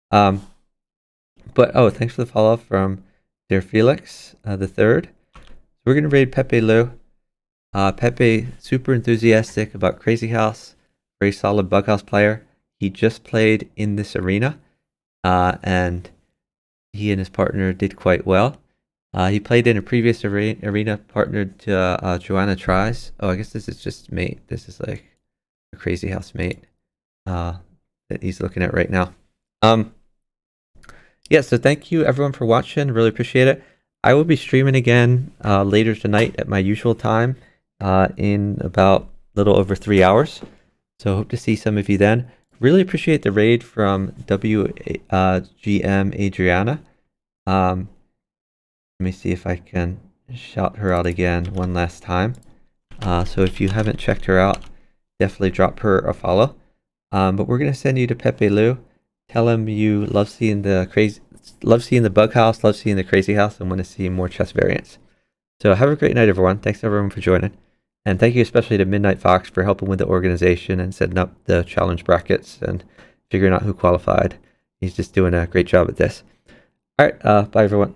But oh, thanks for the follow-up from Dear Felix, the third. So we're gonna raid Pepe Lu. Pepe, super enthusiastic about Crazy House, very solid bughouse player. He just played in this arena, and he and his partner did quite well. He played in a previous arena partnered to Joanna Tries. Oh, I guess this is just mate. This is like a Crazy House mate that he's looking at right now. Yeah, so thank you everyone for watching. Really appreciate it. I will be streaming again later tonight at my usual time in about a little over 3 hours. So hope to see some of you then. Really appreciate the raid from WGM Adriana. Let me see if I can shout her out again one last time. So if you haven't checked her out, definitely drop her a follow. But we're gonna send you to Pepe Lu. Tell him you love seeing the bughouse, love seeing the Crazy House, and want to see more chess variants. So have a great night, everyone. Thanks everyone for joining, and thank you especially to Midnight Fox for helping with the organization and setting up the challenge brackets and figuring out who qualified. He's just doing a great job at this. All right, bye everyone.